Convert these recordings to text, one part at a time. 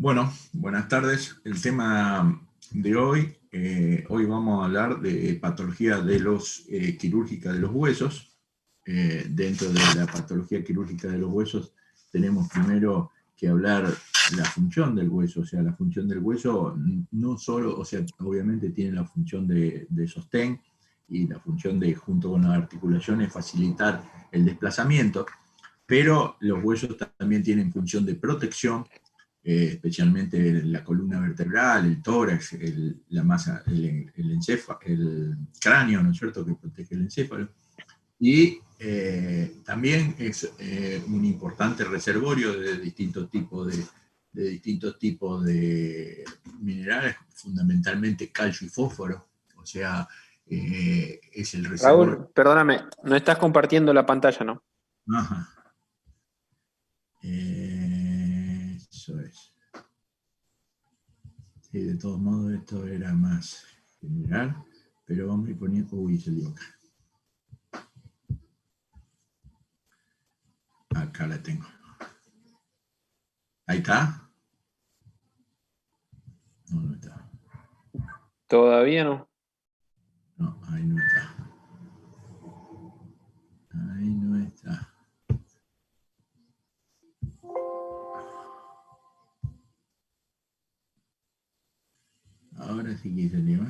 Bueno, buenas tardes. El tema de hoy vamos a hablar de patología de los, quirúrgica de los huesos. Dentro de la patología quirúrgica de los huesos tenemos primero que hablar la función del hueso. O sea, la función del hueso no solo, o sea, obviamente tiene la función de sostén y la función de, junto con las articulaciones, facilitar el desplazamiento, pero los huesos también tienen función de protección, especialmente la columna vertebral, el tórax, la masa, el cráneo, ¿no es cierto?, que protege el encéfalo. Y también es un importante reservorio de distintos tipos de minerales, fundamentalmente calcio y fósforo. O sea, es el reservorio. Raúl, perdóname, no estás compartiendo la pantalla, ¿no? Ajá. Eso es. Sí, de todos modos esto era más general, pero vamos a ir poniendo... Uy, se dio acá. Acá la tengo. ¿Ahí está? No, no está. Todavía no. No, ahí no está. Ahí no está. Ahora sí que salió.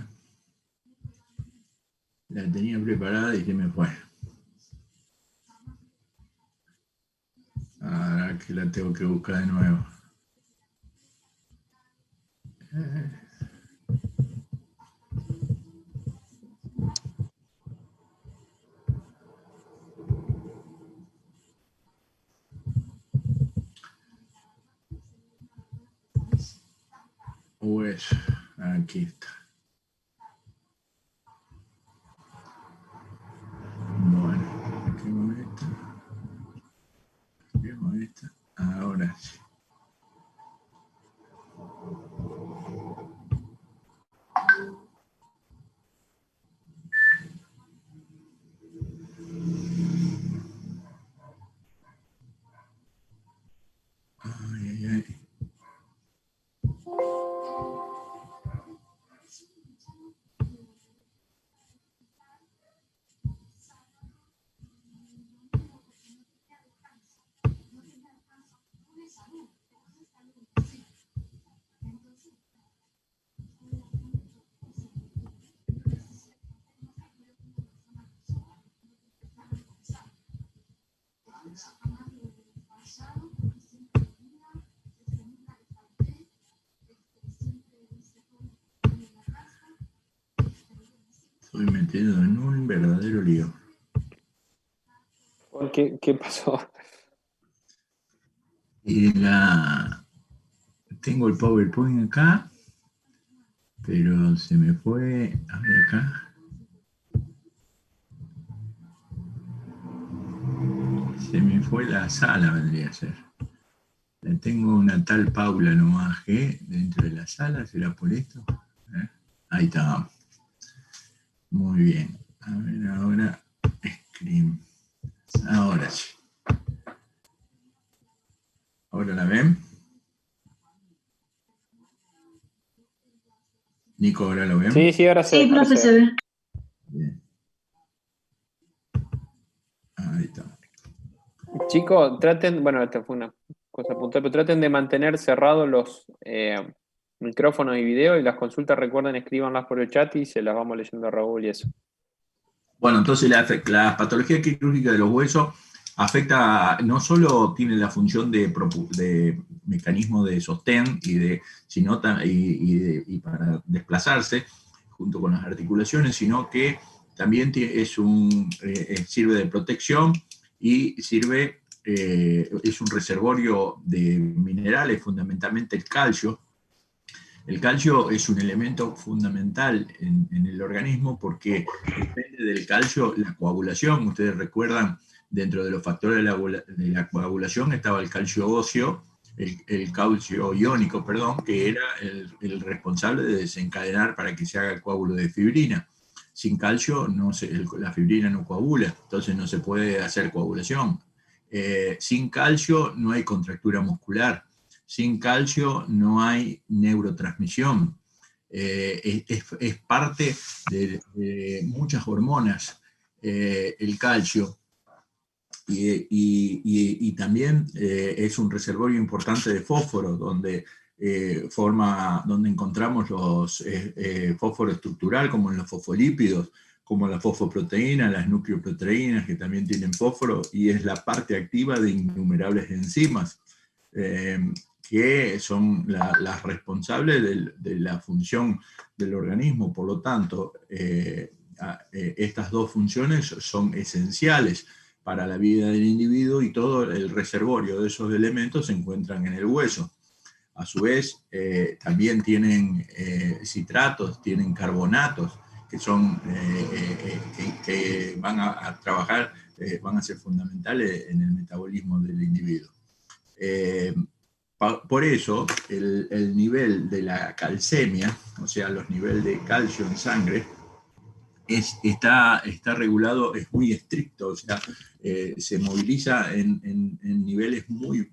La tenía preparada y se me fue. Ahora que la tengo que buscar de nuevo. Pues aquí está. Bueno, saquemos esta. Saquemos esta. Ahora sí. Ay, ay, ay. Estoy metido en un verdadero lío. ¿Qué pasó? Y tengo el PowerPoint acá, pero se me fue. A ver acá. Se me fue la sala, vendría a ser. Tengo una tal Paula nomás G dentro de la sala, ¿será por esto? Ahí está. Muy bien. A ver, ahora. Screen. Ahora sí. ¿Ahora la ven? Nico, ¿ahora lo ven? Sí, ahora sí, profe, se ve. Bien. Ahí está. Chicos, traten, bueno, esta fue una cosa puntual, pero traten de mantener cerrados los micrófonos y video, y las consultas, recuerden, escríbanlas por el chat y se las vamos leyendo a Raúl y eso. Bueno, entonces la patología quirúrgica de los huesos afecta, no solo tiene la función de mecanismo de sostén y para desplazarse junto con las articulaciones, sino que también sirve de protección y es un reservorio de minerales, fundamentalmente el calcio. El calcio es un elemento fundamental en el organismo porque depende del calcio la coagulación. Ustedes recuerdan, dentro de los factores de la coagulación estaba el calcio óseo, el calcio iónico, perdón, que era el responsable de desencadenar para que se haga el coágulo de fibrina. Sin calcio la fibrina no coagula, entonces no se puede hacer coagulación. Sin calcio no hay contractura muscular. Sin calcio no hay neurotransmisión. Es parte de muchas hormonas, el calcio. Y también es un reservorio importante de fósforo, donde encontramos los fósforo estructural, como en los fosfolípidos, como las fosfoproteínas, las nucleoproteínas, que también tienen fósforo, y es la parte activa de innumerables enzimas, que son las responsables de la función del organismo. Por lo tanto, estas dos funciones son esenciales para la vida del individuo, y todo el reservorio de esos elementos se encuentran en el hueso. A su vez, también tienen citratos, tienen carbonatos, que son que van a trabajar, van a ser fundamentales en el metabolismo del individuo. Por eso, el nivel de la calcemia, o sea, los niveles de calcio en sangre, está regulado, es muy estricto, o sea, se moviliza en niveles muy,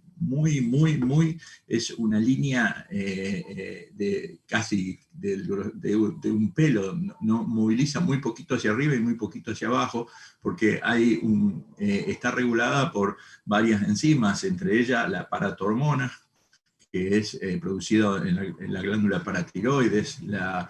es una línea de casi de un pelo, no moviliza muy poquito hacia arriba y muy poquito hacia abajo, porque está regulada por varias enzimas, entre ellas la paratormona, que es producida en la glándula paratiroides, la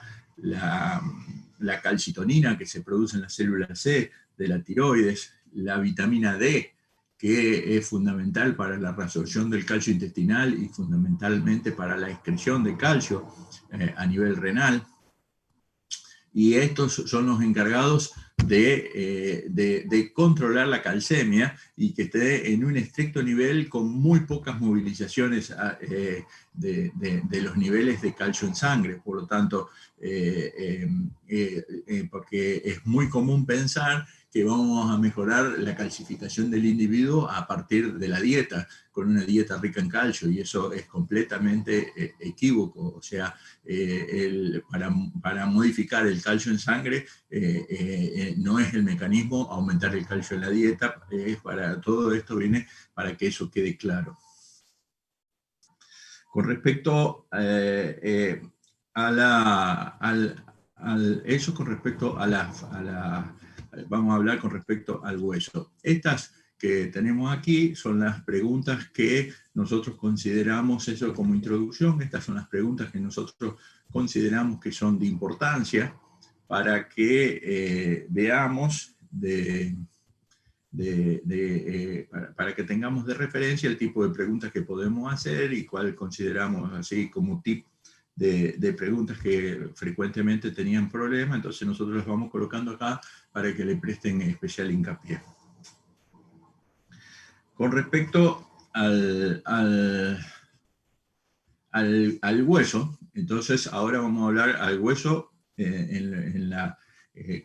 calcitonina, que se produce en la célula C de la tiroides, la vitamina D, que es fundamental para la reabsorción del calcio intestinal y fundamentalmente para la excreción de calcio a nivel renal. Y estos son los encargados de controlar la calcemia y que esté en un estricto nivel con muy pocas movilizaciones de los niveles de calcio en sangre. Por lo tanto, porque es muy común pensar que vamos a mejorar la calcificación del individuo a partir de la dieta, con una dieta rica en calcio, y eso es completamente equívoco. O sea, para modificar el calcio en sangre no es el mecanismo aumentar el calcio en la dieta, todo esto viene para que eso quede claro. Con respecto vamos a hablar con respecto al hueso. Estas que tenemos aquí son las preguntas que nosotros consideramos, eso como introducción, estas son las preguntas que nosotros consideramos que son de importancia para que veamos, para que tengamos de referencia el tipo de preguntas que podemos hacer y cuál consideramos así como tip de preguntas que frecuentemente tenían problemas. Entonces nosotros las vamos colocando acá para que le presten especial hincapié. Con respecto al hueso, entonces ahora vamos a hablar al hueso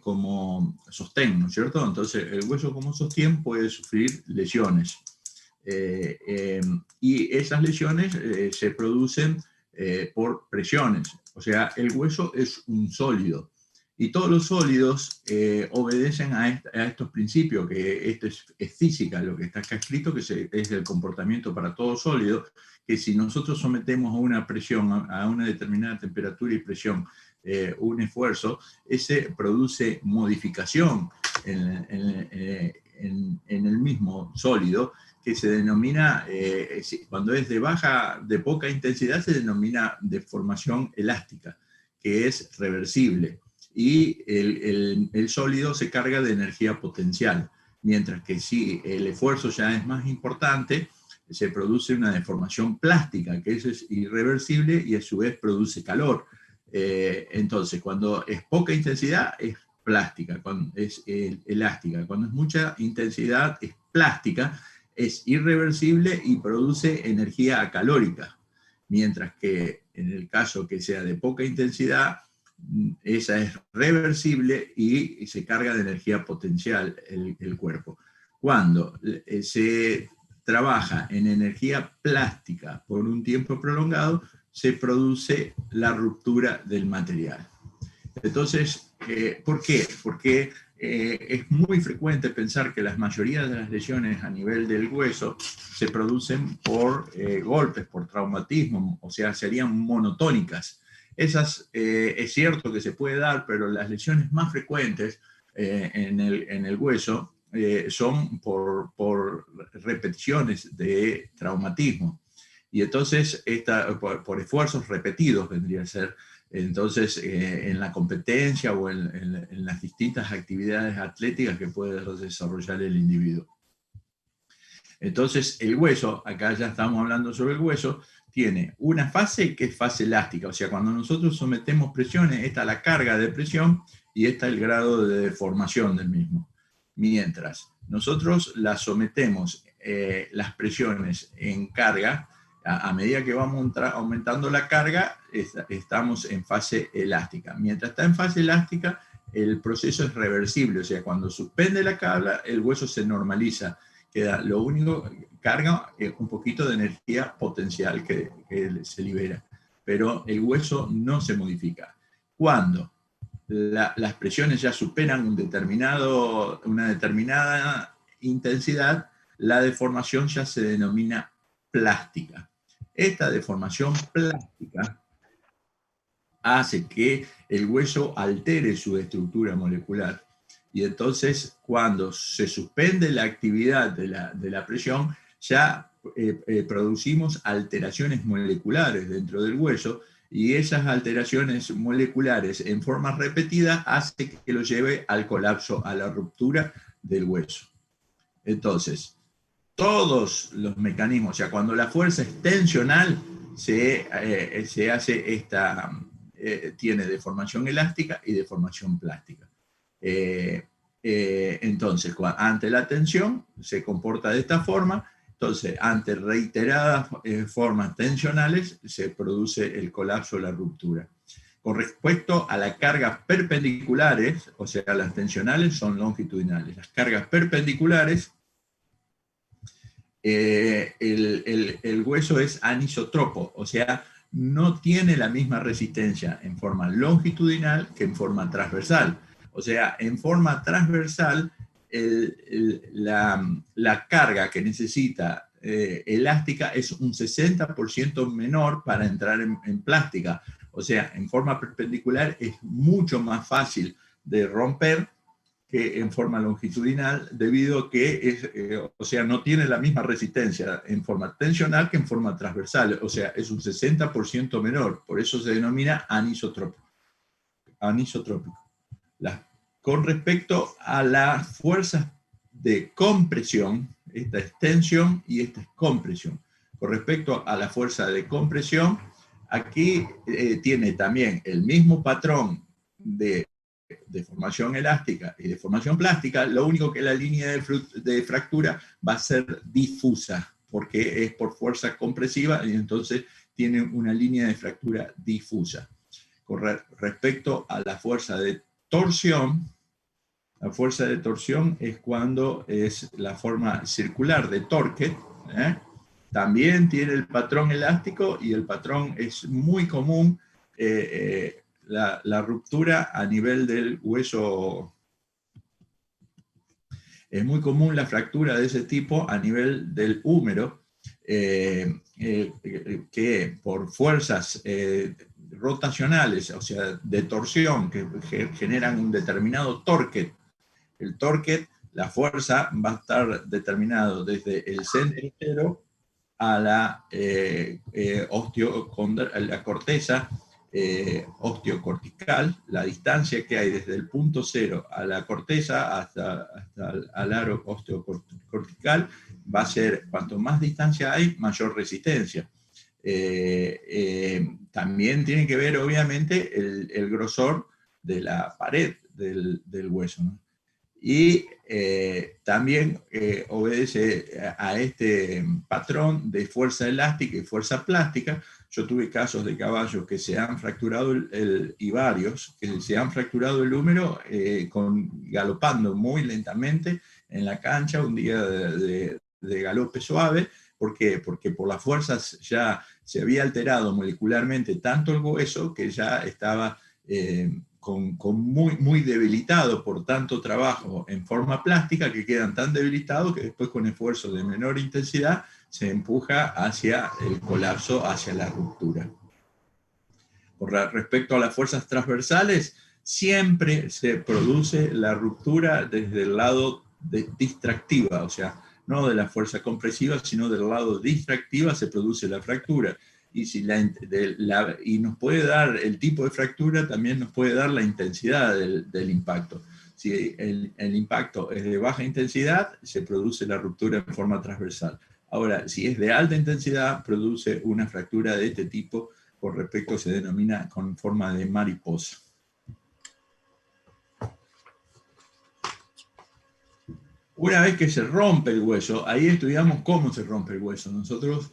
como sostén, ¿no es cierto? Entonces el hueso como sostén puede sufrir lesiones. Y esas lesiones se producen por presiones. O sea, el hueso es un sólido. Y todos los sólidos obedecen a estos principios, que esto es física, lo que está acá escrito, que es el comportamiento para todo sólido, que si nosotros sometemos a una presión, a una determinada temperatura y presión, un esfuerzo, ese produce modificación en el mismo sólido, que se denomina, cuando es de poca intensidad, se denomina deformación elástica, que es reversible. Y el sólido se carga de energía potencial, mientras que si el esfuerzo ya es más importante, se produce una deformación plástica, que eso es irreversible y a su vez produce calor. Entonces, cuando es poca intensidad, es plástica, cuando es elástica. Cuando es mucha intensidad, es plástica, es irreversible y produce energía acalórica. Mientras que en el caso que sea de poca intensidad, esa es reversible y se carga de energía potencial el cuerpo. Cuando se trabaja en energía plástica por un tiempo prolongado, se produce la ruptura del material. Entonces, ¿por qué? Porque es muy frecuente pensar que la mayoría de las lesiones a nivel del hueso se producen por golpes, por traumatismo, o sea, serían monotónicas. Esas es cierto que se puede dar, pero las lesiones más frecuentes en el hueso son por repeticiones de traumatismo. Y entonces, por esfuerzos repetidos vendría a ser. Entonces, en la competencia o en las distintas actividades atléticas que puede desarrollar el individuo. Entonces, el hueso, acá ya estamos hablando sobre el hueso, tiene una fase que es fase elástica, o sea, cuando nosotros sometemos presiones, esta es la carga de presión y esta es el grado de deformación del mismo. Mientras nosotros la sometemos las presiones en carga, a medida que vamos aumentando la carga, estamos en fase elástica. Mientras está en fase elástica, el proceso es reversible, o sea, cuando suspende la carga, el hueso se normaliza. Queda lo único, carga un poquito de energía potencial que se libera, pero el hueso no se modifica. Cuando las presiones ya superan una determinada intensidad, la deformación ya se denomina plástica. Esta deformación plástica hace que el hueso altere su estructura molecular. Y entonces, cuando se suspende la actividad de la presión, ya producimos alteraciones moleculares dentro del hueso, y esas alteraciones moleculares en forma repetida hace que lo lleve al colapso, a la ruptura del hueso. Entonces, todos los mecanismos, o sea, cuando la fuerza es tensional, se hace tiene deformación elástica y deformación plástica. Entonces, ante la tensión se comporta de esta forma. Entonces, ante reiteradas formas tensionales se produce el colapso o la ruptura. Con respecto a las cargas perpendiculares, o sea, las tensionales son longitudinales. Las cargas perpendiculares, el hueso es anisotropo, o sea, no tiene la misma resistencia en forma longitudinal que en forma transversal. O sea, en forma transversal, la carga que necesita elástica es un 60% menor para entrar en plástica. O sea, en forma perpendicular es mucho más fácil de romper que en forma longitudinal, debido a que o sea, no tiene la misma resistencia en forma tensional que en forma transversal. O sea, es un 60% menor. Por eso se denomina anisotrópico. Con respecto a las fuerzas de compresión, esta es tensión y esta es compresión. Con respecto a la fuerza de compresión, aquí tiene también el mismo patrón de deformación elástica y deformación plástica, lo único que la línea de fractura va a ser difusa, porque es por fuerza compresiva y entonces tiene una línea de fractura difusa. Con respecto a la fuerza de torsión, la fuerza de torsión es cuando es la forma circular de torque, también tiene el patrón elástico y el patrón es muy común, la ruptura a nivel del hueso. Es muy común la fractura de ese tipo a nivel del húmero, que por fuerzas rotacionales, o sea, de torsión, que generan un determinado torque. El torque, la fuerza va a estar determinado desde el centro cero a la corteza osteocortical, la distancia que hay desde el punto cero a la corteza hasta el aro osteocortical va a ser, cuanto más distancia hay, mayor resistencia. También tiene que ver, obviamente, el grosor de la pared del hueso, ¿no? Y también obedece a este patrón de fuerza elástica y fuerza plástica. Yo tuve casos de caballos que se han fracturado y varios que se han fracturado el húmero galopando muy lentamente en la cancha un día de galope suave. ¿Por qué? Porque por las fuerzas ya se había alterado molecularmente tanto el hueso que ya estaba muy debilitados por tanto trabajo en forma plástica, que quedan tan debilitados que después con esfuerzo de menor intensidad se empuja hacia el colapso, hacia la ruptura. Respecto a las fuerzas transversales, siempre se produce la ruptura desde el lado distractiva, o sea, no de la fuerza compresiva, sino del lado distractiva se produce la fractura. Y, y nos puede dar el tipo de fractura, también nos puede dar la intensidad del impacto. Si el impacto es de baja intensidad, se produce la ruptura en forma transversal. Ahora, si es de alta intensidad, produce una fractura de este tipo, por respecto se denomina con forma de mariposa. Una vez que se rompe el hueso, ahí estudiamos cómo se rompe el hueso. Nosotros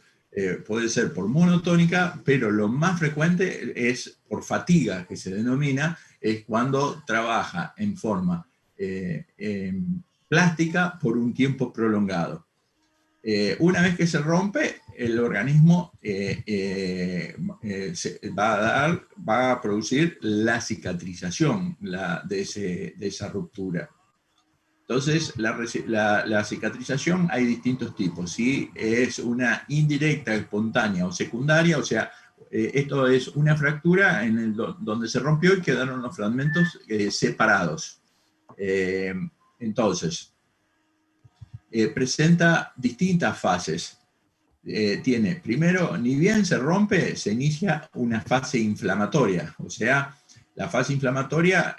puede ser por monotónica, pero lo más frecuente es por fatiga, que se denomina, es cuando trabaja en forma plástica por un tiempo prolongado. Una vez que se rompe, el organismo va a producir la cicatrización de esa ruptura. Entonces, la cicatrización hay distintos tipos. Si es una indirecta, espontánea o secundaria, o sea, esto es una fractura donde se rompió y quedaron los fragmentos separados. Entonces, presenta distintas fases. Tiene, primero, ni bien se rompe, se inicia una fase inflamatoria. O sea, la fase inflamatoria,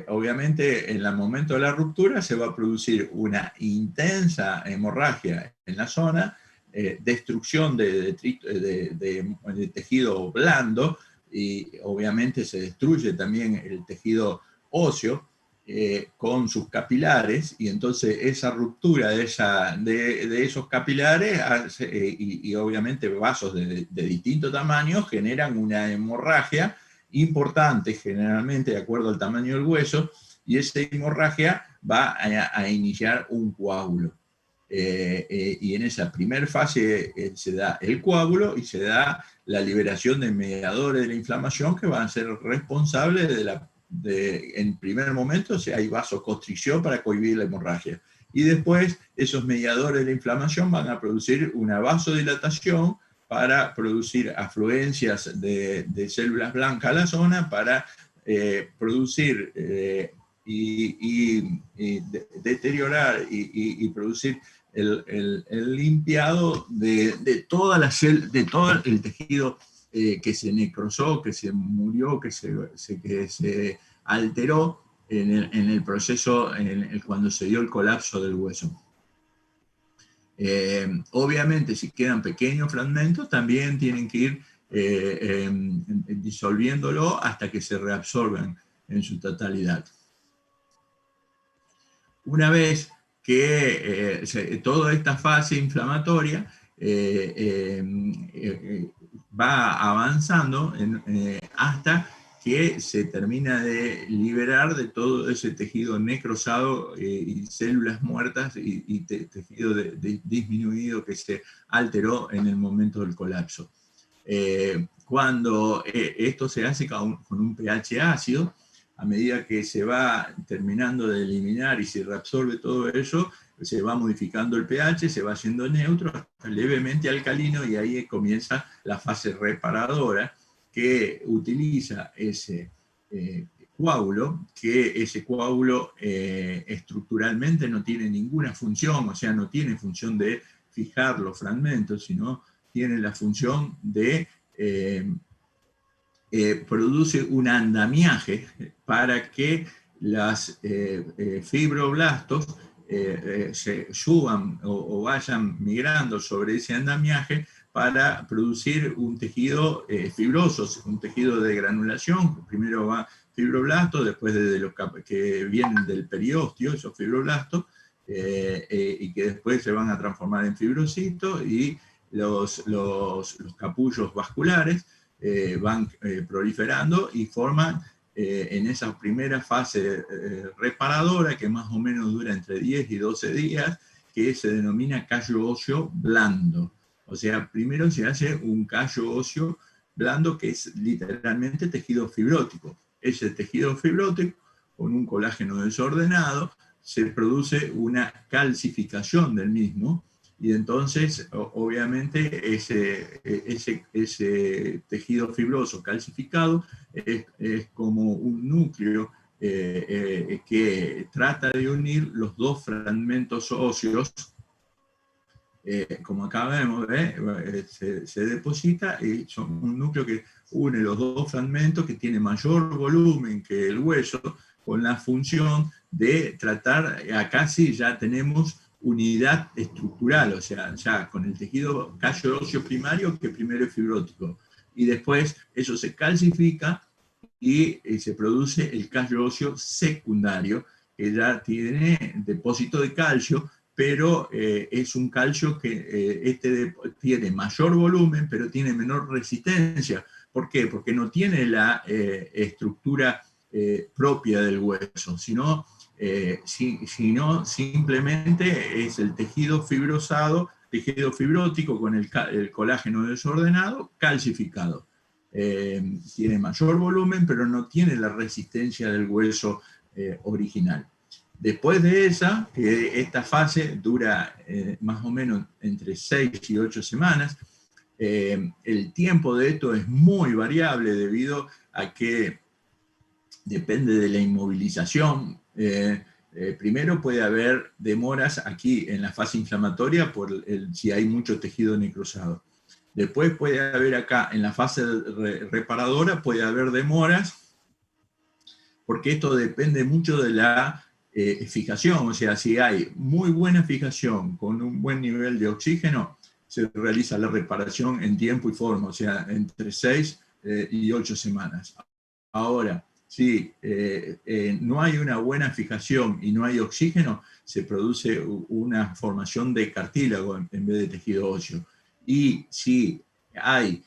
obviamente, en el momento de la ruptura se va a producir una intensa hemorragia en la zona, destrucción de tejido blando, y obviamente se destruye también el tejido óseo, con sus capilares, y entonces esa ruptura de esos capilares y obviamente vasos de distinto tamaño generan una hemorragia importante, generalmente de acuerdo al tamaño del hueso, y esa hemorragia va a iniciar un coágulo. Y en esa primera fase se da el coágulo y se da la liberación de mediadores de la inflamación que van a ser responsables en primer momento, si hay vasoconstricción para cohibir la hemorragia. Y después esos mediadores de la inflamación van a producir una vasodilatación para producir afluencias de células blancas a la zona, para producir y deteriorar y producir el limpiado de todo el tejido que se necrosó, que se murió, que se alteró en el proceso, cuando se dio el colapso del hueso. Obviamente, si quedan pequeños fragmentos, también tienen que ir disolviéndolo hasta que se reabsorban en su totalidad. Una vez que toda esta fase inflamatoria va avanzando hasta que se termina de liberar de todo ese tejido necrosado y células muertas y tejido disminuido que se alteró en el momento del colapso. Cuando esto se hace con un pH ácido, a medida que se va terminando de eliminar y se reabsorbe todo eso, se va modificando el pH, se va haciendo neutro, hasta levemente alcalino, y ahí comienza la fase reparadora, que utiliza ese coágulo, que ese coágulo estructuralmente no tiene ninguna función, o sea, no tiene función de fijar los fragmentos, sino tiene la función de produce un andamiaje para que los fibroblastos se suban o vayan migrando sobre ese andamiaje para producir un tejido fibroso, un tejido de granulación. Primero va fibroblastos, después de los que vienen del periósteo, esos fibroblastos, y que después se van a transformar en fibrocitos, y los capullos vasculares van proliferando y forman en esa primera fase reparadora, que más o menos dura entre 10 y 12 días, que se denomina callo óseo blando. O sea, primero se hace un callo óseo blando, que es literalmente tejido fibrótico. ese tejido fibrótico, con un colágeno desordenado, se produce una calcificación del mismo, y entonces, obviamente, ese tejido fibroso calcificado es como un núcleo que trata de unir los dos fragmentos óseos, como acá vemos, se deposita y son un núcleo que une los dos fragmentos, que tiene mayor volumen que el hueso, con la función de tratar, acá sí ya tenemos unidad estructural, o sea, ya con el tejido callo óseo primario, que primero es fibrótico, y después eso se calcifica y se produce el callo óseo secundario, que ya tiene depósito de calcio, pero es un calcio que tiene mayor volumen, pero tiene menor resistencia. ¿Por qué? Porque no tiene la estructura propia del hueso, sino simplemente es el tejido fibrosado, tejido fibrótico con el colágeno desordenado, calcificado. Tiene mayor volumen, pero no tiene la resistencia del hueso original. Después de esta fase dura más o menos entre 6 y 8 semanas. El tiempo de esto es muy variable debido a que depende de la inmovilización. Primero puede haber demoras aquí en la fase inflamatoria si hay mucho tejido necrosado. Después puede haber acá en la fase reparadora, puede haber demoras, porque esto depende mucho de la fijación. O sea, si hay muy buena fijación con un buen nivel de oxígeno, se realiza la reparación en tiempo y forma, o sea, entre 6 y 8 semanas. Ahora, si no hay una buena fijación y no hay oxígeno, se produce una formación de cartílago en vez de tejido óseo. Y si hay,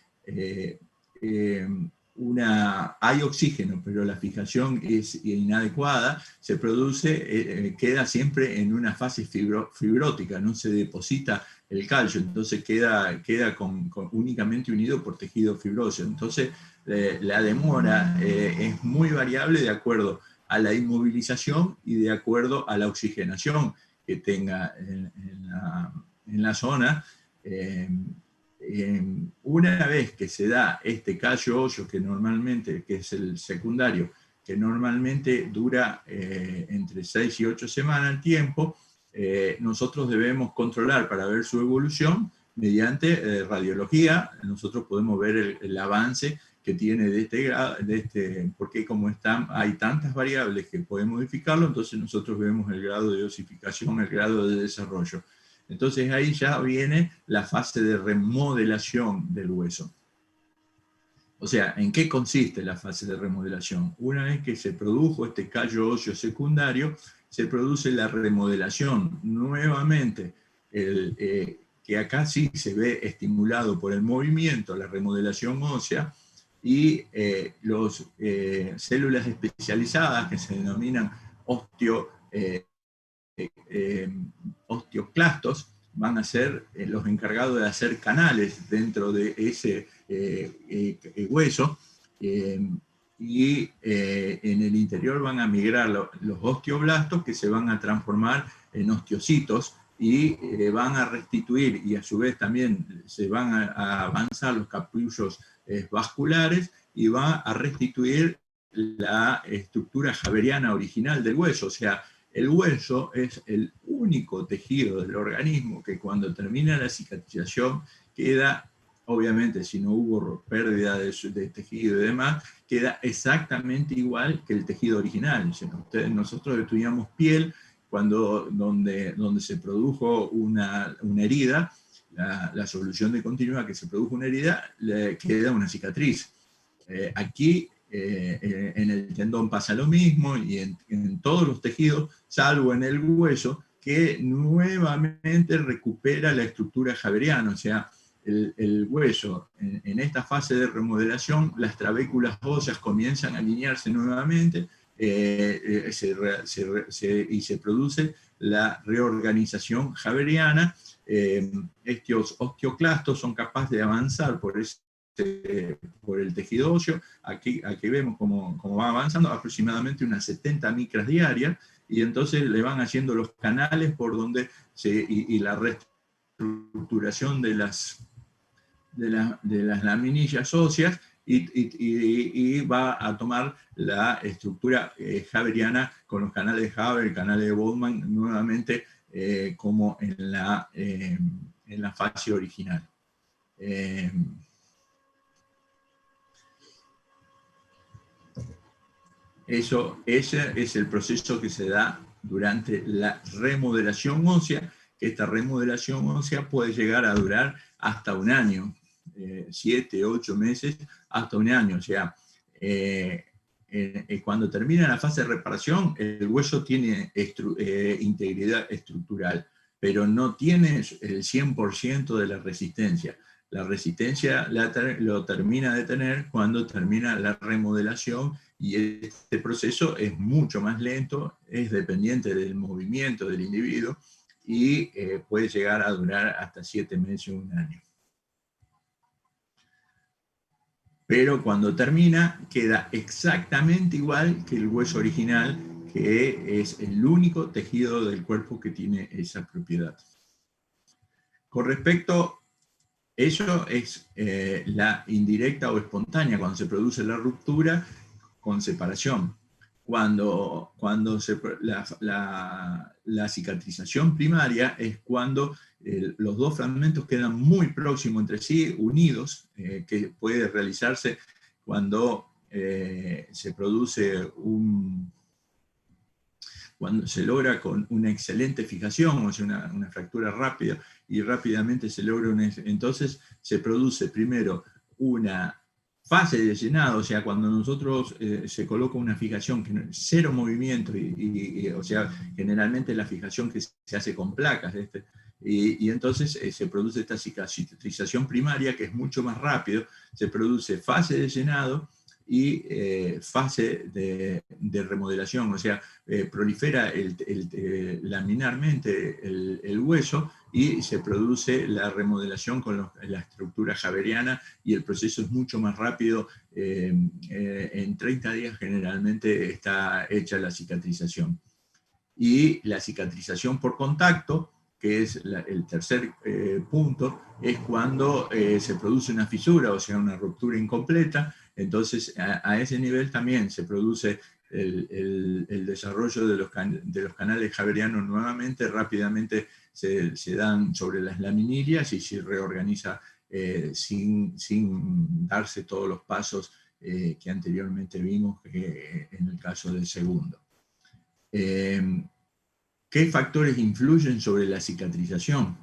hay oxígeno, pero la fijación es inadecuada, se produce, queda siempre en una fase fibrótica, no se deposita el calcio, entonces queda únicamente unido por tejido fibroso. Entonces, la demora es muy variable de acuerdo a la inmovilización y de acuerdo a la oxigenación que tenga en la zona. Una vez que se da este callo óseo, que es el secundario, que normalmente dura entre 6 y 8 semanas el tiempo, nosotros debemos controlar para ver su evolución mediante radiología. Nosotros podemos ver el avance que tiene porque como hay tantas variables que pueden modificarlo, entonces nosotros vemos el grado de osificación, el grado de desarrollo. Entonces ahí ya viene la fase de remodelación del hueso. O sea, ¿en qué consiste la fase de remodelación? Una vez que se produjo este callo óseo secundario, se produce la remodelación nuevamente, que acá sí se ve estimulado por el movimiento, la remodelación ósea, y células especializadas que se denominan osteoclastos, van a ser los encargados de hacer canales dentro de ese hueso, y en el interior van a migrar los osteoblastos, que se van a transformar en osteocitos y van a restituir, y a su vez también se van a avanzar los capullos vasculares y va a restituir la estructura javeriana original del hueso. O sea, el hueso es el único tejido del organismo que cuando termina la cicatrización queda, obviamente si no hubo pérdida de tejido y demás, queda exactamente igual que el tejido original. Nosotros estudiamos piel donde se produjo una herida, la solución de continuidad que se produjo una herida, le queda una cicatriz. Aquí en el tendón pasa lo mismo y en todos los tejidos, salvo en el hueso, que nuevamente recupera la estructura javeriana. O sea, el hueso, en esta fase de remodelación, las trabéculas óseas comienzan a alinearse nuevamente y se produce la reorganización javeriana. Estos osteoclastos son capaces de avanzar por ese por el tejido óseo. Aquí vemos cómo va avanzando, aproximadamente unas 70 micras diarias, y entonces le van haciendo los canales por donde y la reestructuración de las laminillas óseas, y va a tomar la estructura haberiana con los canales de Haber, canales de Bowman, nuevamente como en la fase original. Ese es el proceso que se da durante la remodelación ósea, que esta remodelación ósea puede llegar a durar hasta un año, 7, 8 meses, hasta un año. O sea, cuando termina la fase de reparación, el hueso tiene integridad estructural, pero no tiene el 100% de la resistencia. La resistencia lo termina de tener cuando termina la remodelación, y este proceso es mucho más lento, es dependiente del movimiento del individuo, y puede llegar a durar hasta 7 meses o un año. Pero cuando termina, queda exactamente igual que el hueso original, que es el único tejido del cuerpo que tiene esa propiedad. Con respecto, eso es la indirecta o espontánea, cuando se produce la ruptura con separación. Cuando la cicatrización primaria es cuando los dos fragmentos quedan muy próximos entre sí, unidos, que puede realizarse cuando se produce cuando se logra con una excelente fijación, o sea, una fractura rápida, y rápidamente se logra entonces se produce primero una fase de llenado, o sea, cuando nosotros se coloca una fijación que cero movimiento, o sea, generalmente la fijación que se hace con placas, y entonces se produce esta cicatrización primaria, que es mucho más rápido, se produce fase de llenado y fase de remodelación, o sea, prolifera laminarmente el hueso, y se produce la remodelación con la estructura haberiana, y el proceso es mucho más rápido. En 30 días generalmente está hecha la cicatrización. Y la cicatrización por contacto, que es el tercer punto, es cuando se produce una fisura, o sea, una ruptura incompleta. Entonces, a ese nivel también se produce el desarrollo de los canales haberianos nuevamente, rápidamente se dan sobre las laminillas, y se reorganiza sin darse todos los pasos que anteriormente vimos en el caso del segundo. ¿Qué factores influyen sobre la cicatrización?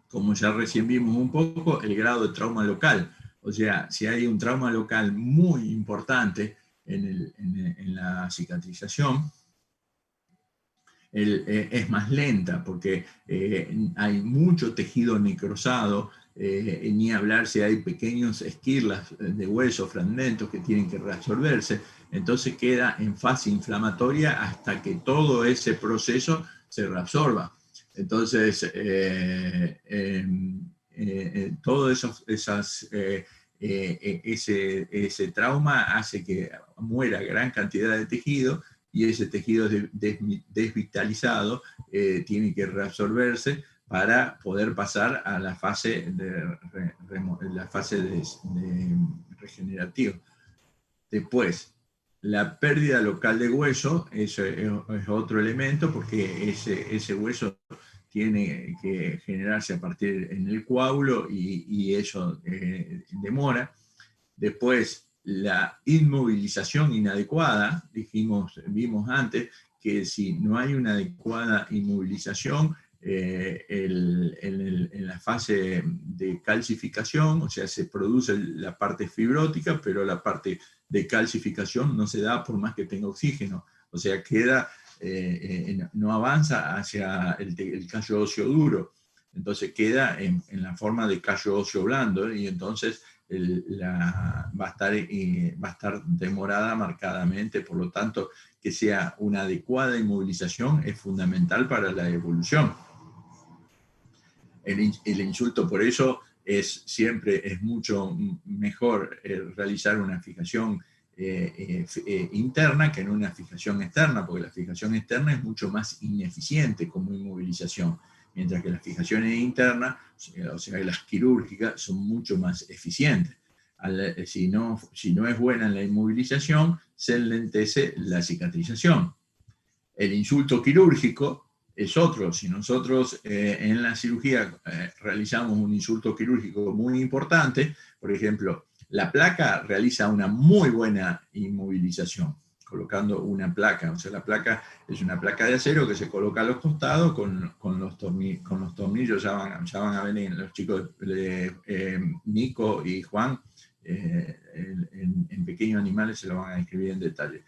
Como ya recién vimos un poco, el grado de trauma local. O sea, si hay un trauma local muy importante en la cicatrización, es más lenta, porque hay mucho tejido necrosado, ni hablar si hay pequeños esquirlas de hueso, fragmentos que tienen que reabsorberse. Entonces queda en fase inflamatoria hasta que todo ese proceso se reabsorba. Entonces, todo ese trauma hace que muera gran cantidad de tejido, y ese tejido desvitalizado tiene que reabsorberse para poder pasar a la fase regenerativa. Después, la pérdida local de hueso, eso es otro elemento, porque ese hueso tiene que generarse a partir en el coágulo, y eso demora. Después, la inmovilización inadecuada, vimos antes que si no hay una adecuada inmovilización en la fase de calcificación, o sea, se produce la parte fibrótica, pero la parte de calcificación no se da por más que tenga oxígeno, o sea, no avanza hacia el callo óseo duro, entonces queda en la forma de callo óseo blando, y entonces va a estar demorada marcadamente. Por lo tanto, que sea una adecuada inmovilización es fundamental para la evolución. El insulto, por eso, siempre es mucho mejor realizar una fijación interna que en una fijación externa, porque la fijación externa es mucho más ineficiente como inmovilización, mientras que las fijaciones internas, o sea, las quirúrgicas, son mucho más eficientes. Si no es buena en la inmovilización, se enlentece la cicatrización. El insulto quirúrgico es otro. Si nosotros en la cirugía realizamos un insulto quirúrgico muy importante, por ejemplo, la placa realiza una muy buena inmovilización, colocando una placa. O sea, la placa es una placa de acero que se coloca a los costados con los tornillos. Ya van a venir los chicos, Nico y Juan, en Pequeños Animales se lo van a describir en detalle.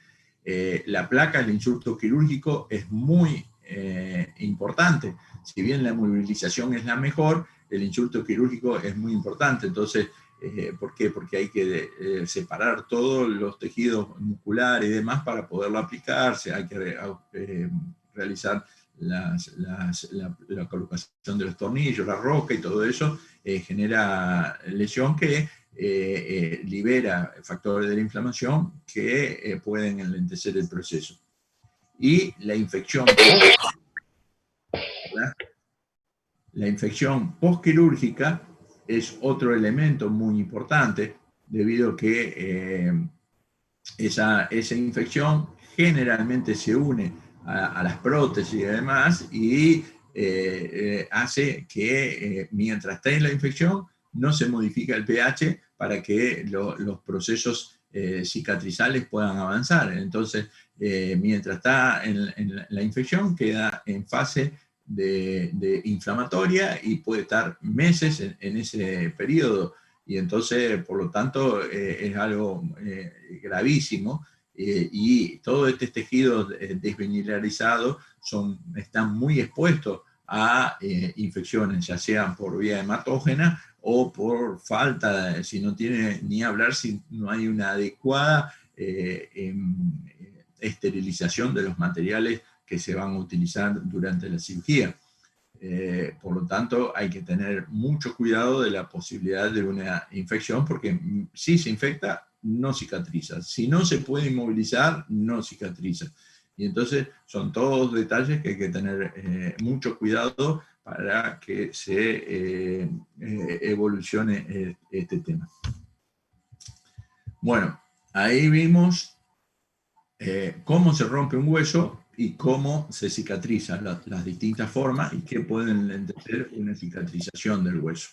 La placa, el insulto quirúrgico, es muy importante. Si bien la movilización es la mejor, el insulto quirúrgico es muy importante. Entonces, ¿por qué? Porque hay que separar todos los tejidos musculares y demás para poderlo aplicarse. Hay que realizar la colocación de los tornillos, la rosca y todo eso genera lesión que libera factores de la inflamación que pueden enlentecer el proceso. Y la infección postquirúrgica es otro elemento muy importante, debido a que esa infección generalmente se une a las prótesis y demás, y hace que mientras está en la infección no se modifica el pH para que los procesos cicatrizales puedan avanzar. Entonces, mientras está en la infección, queda en fase de inflamatoria y puede estar meses en ese periodo. Y entonces, por lo tanto, es algo gravísimo, y todos estos tejidos desvinilarizados están muy expuestos a infecciones, ya sean por vía hematógena o por falta, si no tiene ni hablar, si no hay una adecuada esterilización de los materiales que se van a utilizar durante la cirugía. Por lo tanto, hay que tener mucho cuidado de la posibilidad de una infección, porque si se infecta, no cicatriza. Si no se puede inmovilizar, no cicatriza. Y entonces son todos detalles que hay que tener mucho cuidado para que se evolucione este tema. Bueno, ahí vimos cómo se rompe un hueso y cómo se cicatrizan las distintas formas y qué pueden enlentecer una cicatrización del hueso.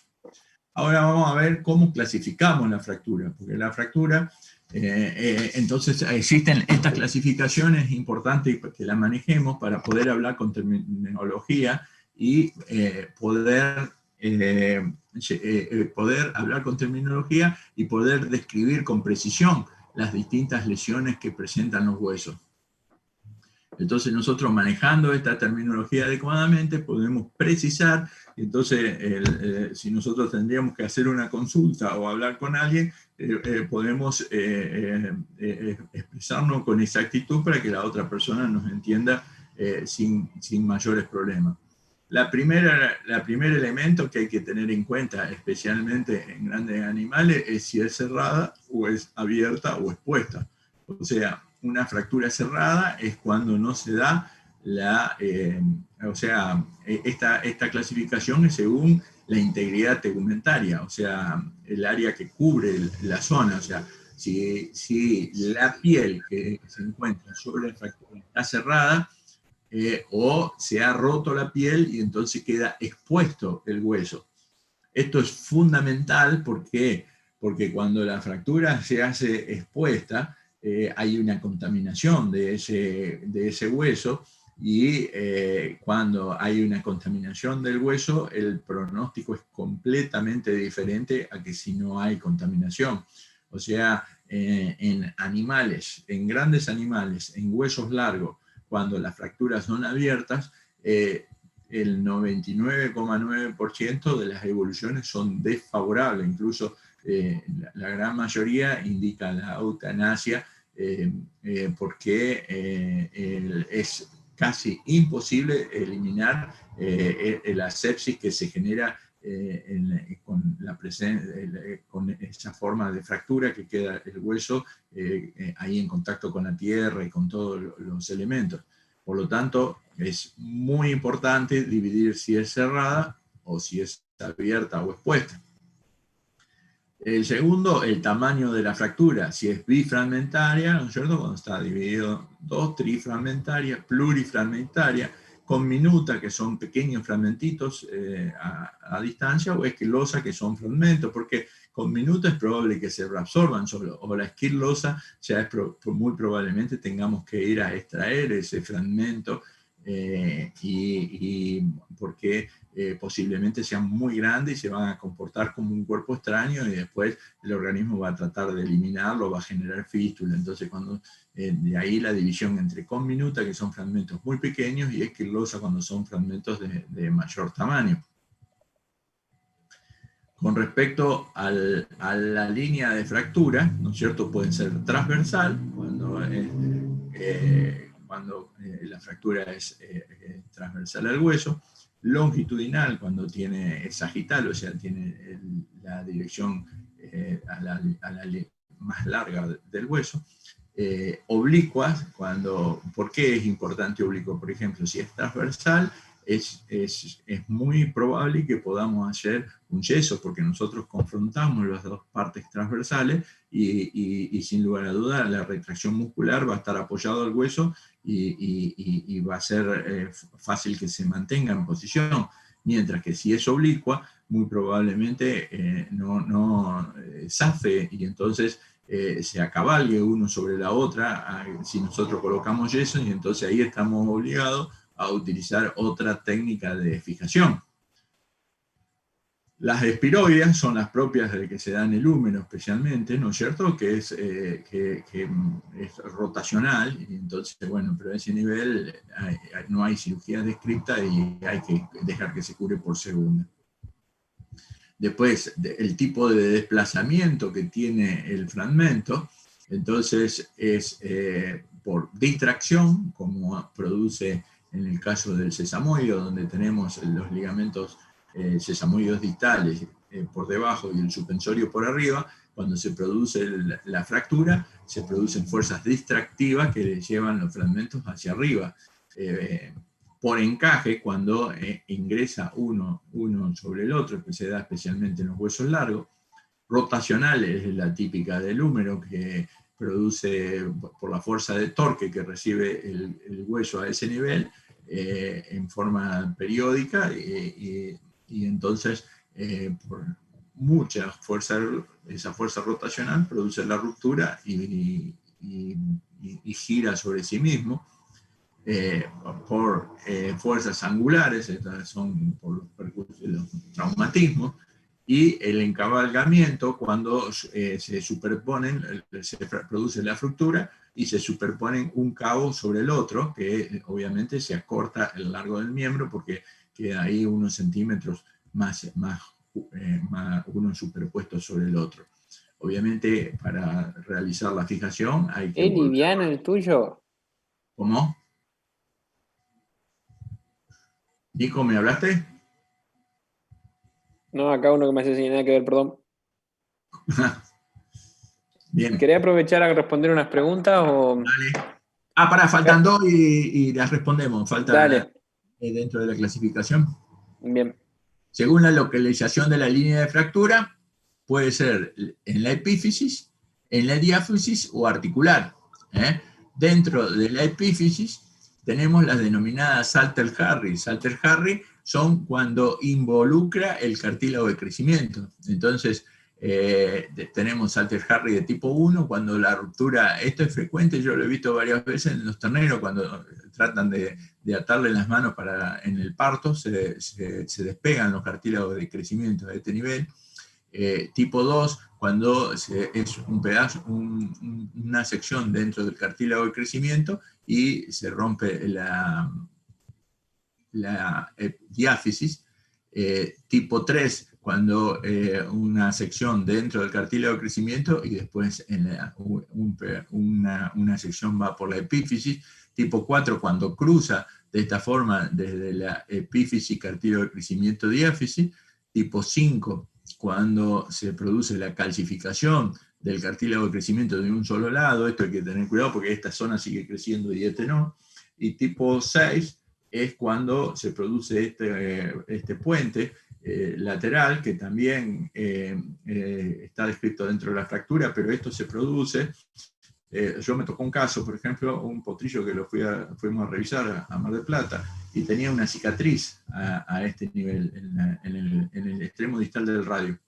Ahora vamos a ver cómo clasificamos la fractura, porque la fractura, entonces existen estas clasificaciones, importantes que las manejemos para poder hablar con terminología y poder hablar con terminología y poder describir con precisión las distintas lesiones que presentan los huesos. Entonces nosotros, manejando esta terminología adecuadamente, podemos precisar. Entonces si nosotros tendríamos que hacer una consulta o hablar con alguien, podemos expresarnos con exactitud para que la otra persona nos entienda sin mayores problemas. El primer elemento que hay que tener en cuenta, especialmente en grandes animales, es si es cerrada o es abierta o expuesta. O sea, una fractura cerrada es cuando no se da esta clasificación es según la integridad tegumentaria, o sea, el área que cubre la zona. O sea, si la piel que se encuentra sobre la fractura está cerrada, o se ha roto la piel y entonces queda expuesto el hueso. Esto es fundamental porque cuando la fractura se hace expuesta, hay una contaminación de ese hueso, y cuando hay una contaminación del hueso, el pronóstico es completamente diferente a que si no hay contaminación. O sea, en animales, en grandes animales, en huesos largos, cuando las fracturas son abiertas, el 99,9% de las evoluciones son desfavorables. Incluso la gran mayoría indica la eutanasia, porque es casi imposible eliminar la sepsis que se genera con esa forma de fractura que queda el hueso ahí en contacto con la tierra y con todos los elementos. Por lo tanto, es muy importante dividir si es cerrada o si es abierta o expuesta. El segundo, el tamaño de la fractura, si es bifragmentaria, ¿no es cierto? Cuando está dividido en dos, trifragmentaria, plurifragmentaria, con minuta, que son pequeños fragmentitos a distancia, o esquilosa, que son fragmentos, porque con minuta es probable que se reabsorban, o la esquilosa ya es muy probablemente tengamos que ir a extraer ese fragmento, porque posiblemente sean muy grandes y se van a comportar como un cuerpo extraño y después el organismo va a tratar de eliminarlo, va a generar fístula. Entonces, de ahí la división entre conminuta, que son fragmentos muy pequeños, y esquilosa, cuando son fragmentos de mayor tamaño. Con respecto a la línea de fractura, ¿no es cierto? Pueden ser transversal, cuando la fractura es transversal al hueso, longitudinal, cuando es sagital, o sea, tiene la dirección más larga del hueso, oblicuas, ¿por qué es importante oblicuo? Por ejemplo, si es transversal, es muy probable que podamos hacer un yeso, porque nosotros confrontamos las dos partes transversales y sin lugar a dudas la retracción muscular va a estar apoyado al hueso y va a ser fácil que se mantenga en posición, mientras que si es oblicua, muy probablemente no zafe y entonces se acabalgue uno sobre la otra si nosotros colocamos yeso, y entonces ahí estamos obligados a utilizar otra técnica de fijación. Las espiroides son las propias de que se dan en el húmero especialmente, ¿no es cierto? Que es rotacional, y entonces, bueno, pero a ese nivel no hay cirugía descripta y hay que dejar que se cure por segunda. Después, el tipo de desplazamiento que tiene el fragmento, entonces es por distracción, como produce en el caso del sesamoide, donde tenemos los ligamentos sesamoides distales por debajo y el suspensorio por arriba. Cuando se produce la fractura, se producen fuerzas distractivas que llevan los fragmentos hacia arriba. Por encaje, cuando ingresa uno sobre el otro, que se da especialmente en los huesos largos. Rotacional es la típica del húmero, que produce por la fuerza de torque que recibe el hueso a ese nivel en forma periódica, y entonces por mucha fuerza, esa fuerza rotacional produce la ruptura y gira sobre sí mismo. Por fuerzas angulares, estas son por los traumatismos, y el encabalgamiento, cuando se superponen, se produce la fractura y se superponen un cabo sobre el otro, que obviamente se acorta el largo del miembro porque queda ahí unos centímetros más uno superpuesto sobre el otro. Obviamente, para realizar la fijación hay que... ¿Es liviano el tuyo? ¿Cómo? Nico, ¿me hablaste? No, acá uno que me hace sin nada que ver, perdón. Bien. ¿Quería aprovechar a responder unas preguntas o...? Dale. Pará, faltan dos y las respondemos. Falta Dale. Dentro de la clasificación. Bien. Según la localización de la línea de fractura, puede ser en la epífisis, en la diáfisis o articular. Dentro de la epífisis tenemos las denominadas Salter-Harry. Salter-Harry son cuando involucra el cartílago de crecimiento. Entonces, tenemos Salter-Harry de tipo 1, cuando la ruptura, esto es frecuente, yo lo he visto varias veces en los terneros, cuando tratan de atarle las manos en el parto, se despegan los cartílagos de crecimiento de este nivel. Tipo 2, cuando es un pedazo, una sección dentro del cartílago de crecimiento y se rompe la diáfisis. Tipo 3, cuando una sección dentro del cartílago de crecimiento y después una sección va por la epífisis. Tipo 4, cuando cruza de esta forma desde la epífisis, cartílago de crecimiento, diáfisis. tipo 5, cuando se produce la calcificación del cartílago de crecimiento de un solo lado. Esto hay que tener cuidado porque esta zona sigue creciendo y este no. Y tipo 6 es cuando se produce este puente lateral, que también está descrito dentro de la fractura, pero esto se produce. Yo me tocó un caso, por ejemplo, un potrillo que fuimos a revisar a Mar del Plata, y tenía una cicatriz a este nivel, en el extremo distal del radio.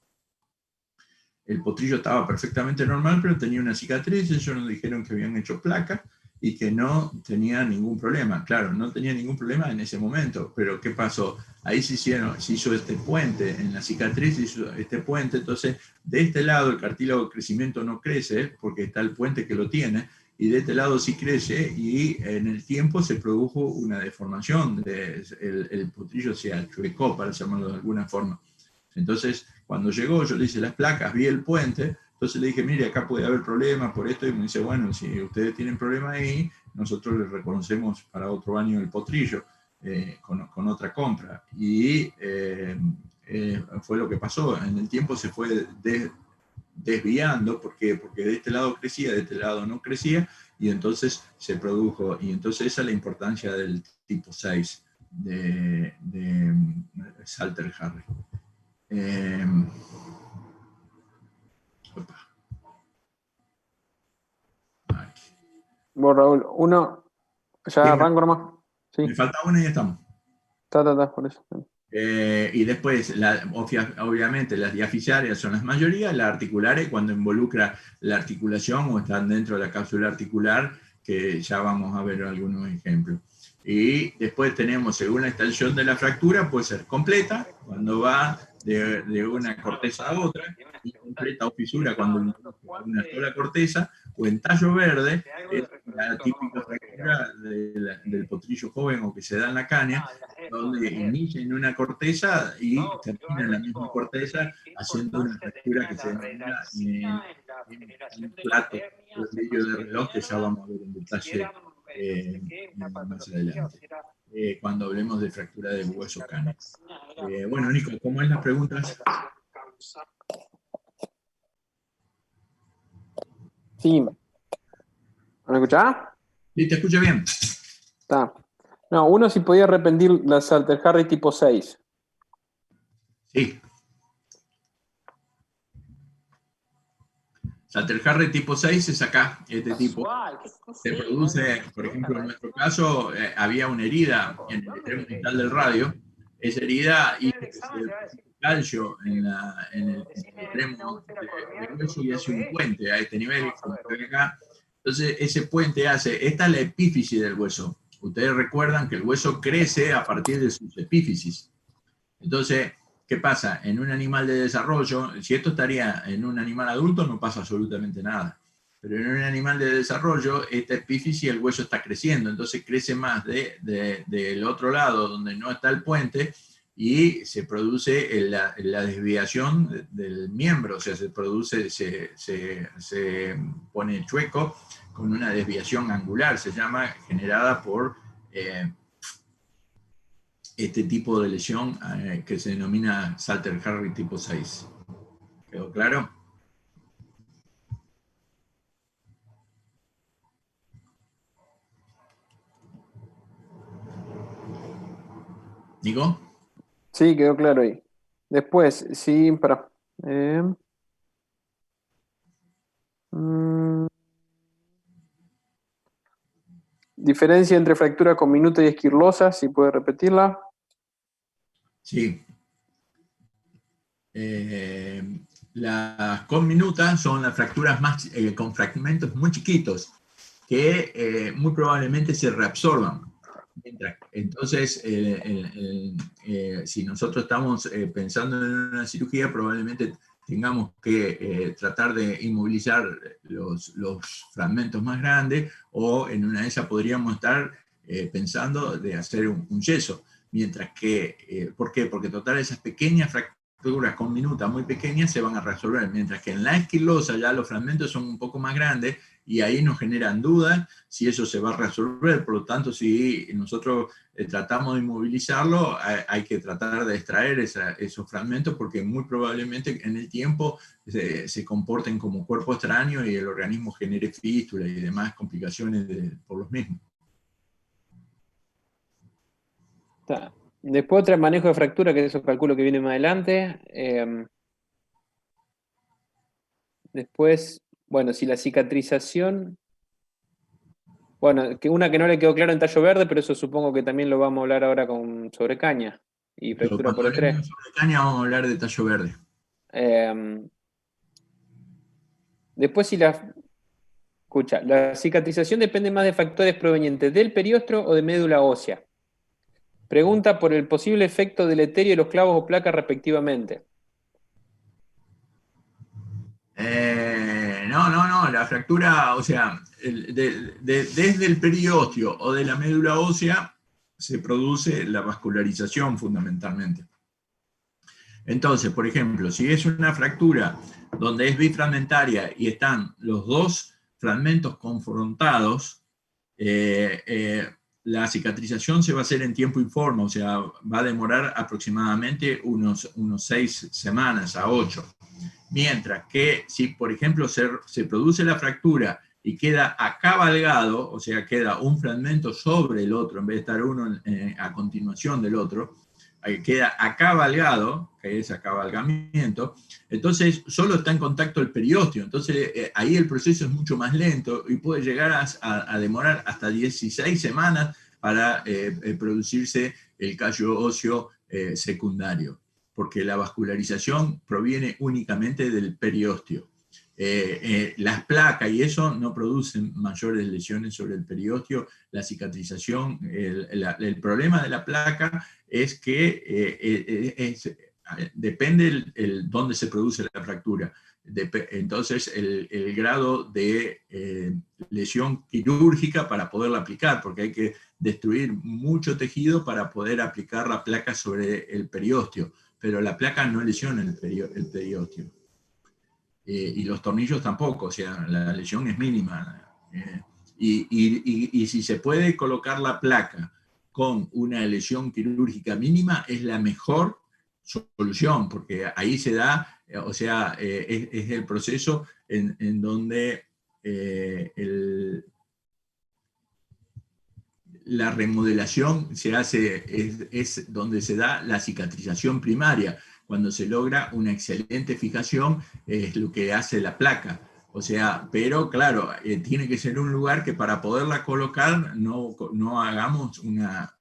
El potrillo estaba perfectamente normal, pero tenía una cicatriz. Ellos nos dijeron que habían hecho placa y que no tenía ningún problema. Claro, no tenía ningún problema en ese momento, pero ¿qué pasó? Ahí se hizo este puente, en la cicatriz se hizo este puente. Entonces, de este lado el cartílago de crecimiento no crece, porque está el puente que lo tiene, y de este lado sí crece, y en el tiempo se produjo una deformación, el potrillo se achuecó, para llamarlo de alguna forma. Entonces, cuando llegó, yo le hice las placas, vi el puente, entonces le dije, mire, acá puede haber problemas por esto, y me dice, bueno, si ustedes tienen problemas ahí, nosotros les reconocemos para otro año el potrillo, con otra compra. Y fue lo que pasó. En el tiempo se fue desviando. ¿Por qué? Porque de este lado crecía, de este lado no crecía, y entonces se produjo. Y entonces esa es la importancia del tipo 6 de Salter-Harry. Vos, Raúl, uno, ya arranco nomás. Sí, Me falta una y ya estamos. por eso. Y después, obviamente, las diafisarias son las mayorías, las articulares cuando involucra la articulación o están dentro de la cápsula articular, que ya vamos a ver algunos ejemplos. Y después tenemos, según la extensión de la fractura, puede ser completa, cuando va de una corteza a otra, incompleta o fisura cuando involucra una sola corteza, o en tallo verde, es la típica fractura del potrillo joven o que se da en la caña, donde inicia en una corteza y termina en la misma corteza, haciendo una fractura que se denomina en un plato o brillo de reloj, que ya vamos a ver en detalle más adelante, cuando hablemos de fractura de hueso cáneo. Bueno, Nico, ¿cómo es las preguntas? Sí. ¿Me escuchás? Sí, te escucho bien. Está. No, uno si podía repetir la Salter-Harry tipo 6. Sí. Salter-Harry tipo 6 es acá, este tipo. Se produce, por ejemplo, en nuestro caso, había una herida en el extremo distal del radio. Esa herida hizo que se deposite calcio en el extremo del hueso y hace un puente a este nivel, como se ve acá. Entonces, ese puente esta es la epífisis del hueso. Ustedes recuerdan que el hueso crece a partir de sus epífisis. Entonces, ¿qué pasa? En un animal de desarrollo, si esto estaría en un animal adulto, no pasa absolutamente nada. Pero en un animal de desarrollo, esta epífisis, el hueso está creciendo, entonces crece más del otro lado, donde no está el puente, y se produce la desviación del miembro, o sea, se pone chueco con una desviación angular, se llama, generada por este tipo de lesión que se denomina Salter-Harry tipo 6. ¿Quedó claro? ¿Nico? Sí, quedó claro ahí. Después, sí, para. Diferencia entre fractura comminuta y esquirlosa, si puede repetirla. Sí. Las conminutas son las fracturas más, con fragmentos muy chiquitos que muy probablemente se reabsorban. Entonces, si nosotros estamos pensando en una cirugía, probablemente tengamos que tratar de inmovilizar los fragmentos más grandes, o en una de esas podríamos estar pensando de hacer un yeso. Mientras que, ¿por qué? Porque total esas pequeñas fracturas conminutas muy pequeñas se van a resolver, mientras que en la esquilosa ya los fragmentos son un poco más grandes y ahí nos generan dudas si eso se va a resolver. Por lo tanto, si nosotros tratamos de inmovilizarlo, hay que tratar de extraer esos fragmentos, porque muy probablemente en el tiempo se comporten como cuerpo extraño y el organismo genere fístula y demás complicaciones por los mismos. Después otro manejo de fractura, que eso calculo que viene más adelante. Después, bueno, si la cicatrización... Bueno, una que no le quedó claro en tallo verde, pero eso supongo que también lo vamos a hablar ahora sobre caña y fractura Cuando por hablemos estrés. sobre caña vamos a hablar de tallo verde. Después, escucha, la cicatrización depende más de factores provenientes del periostro o de médula ósea. Pregunta por el posible efecto deleterio de los clavos o placas respectivamente. No, la fractura, o sea, desde el periósteo o de la médula ósea se produce la vascularización fundamentalmente. Entonces, por ejemplo, si es una fractura donde es bifragmentaria y están los dos fragmentos confrontados, la cicatrización se va a hacer en tiempo informe, o sea, va a demorar aproximadamente unos 6 semanas a 8. Mientras que si, por ejemplo, se produce la fractura y queda acabalgado, o sea, queda un fragmento sobre el otro, en vez de estar uno a continuación del otro, queda acabalgado, que es acabalgamiento, entonces solo está en contacto el periósteo, entonces ahí el proceso es mucho más lento y puede llegar a demorar hasta 16 semanas para producirse el callo óseo secundario, porque la vascularización proviene únicamente del periósteo. Las placas y eso no producen mayores lesiones sobre el periósteo. La cicatrización, el problema de la placa es que depende dónde se produce la fractura. Entonces, el grado de lesión quirúrgica para poderla aplicar, porque hay que destruir mucho tejido para poder aplicar la placa sobre el periósteo, pero la placa no lesiona el periósteo. Y los tornillos tampoco, o sea, la lesión es mínima. Y si se puede colocar la placa con una lesión quirúrgica mínima, es la mejor solución, porque ahí se da, o sea, es el proceso en donde la remodelación se hace, es donde se da la cicatrización primaria. Cuando se logra una excelente fijación, es lo que hace la placa. O sea, pero claro, tiene que ser un lugar que para poderla colocar no hagamos una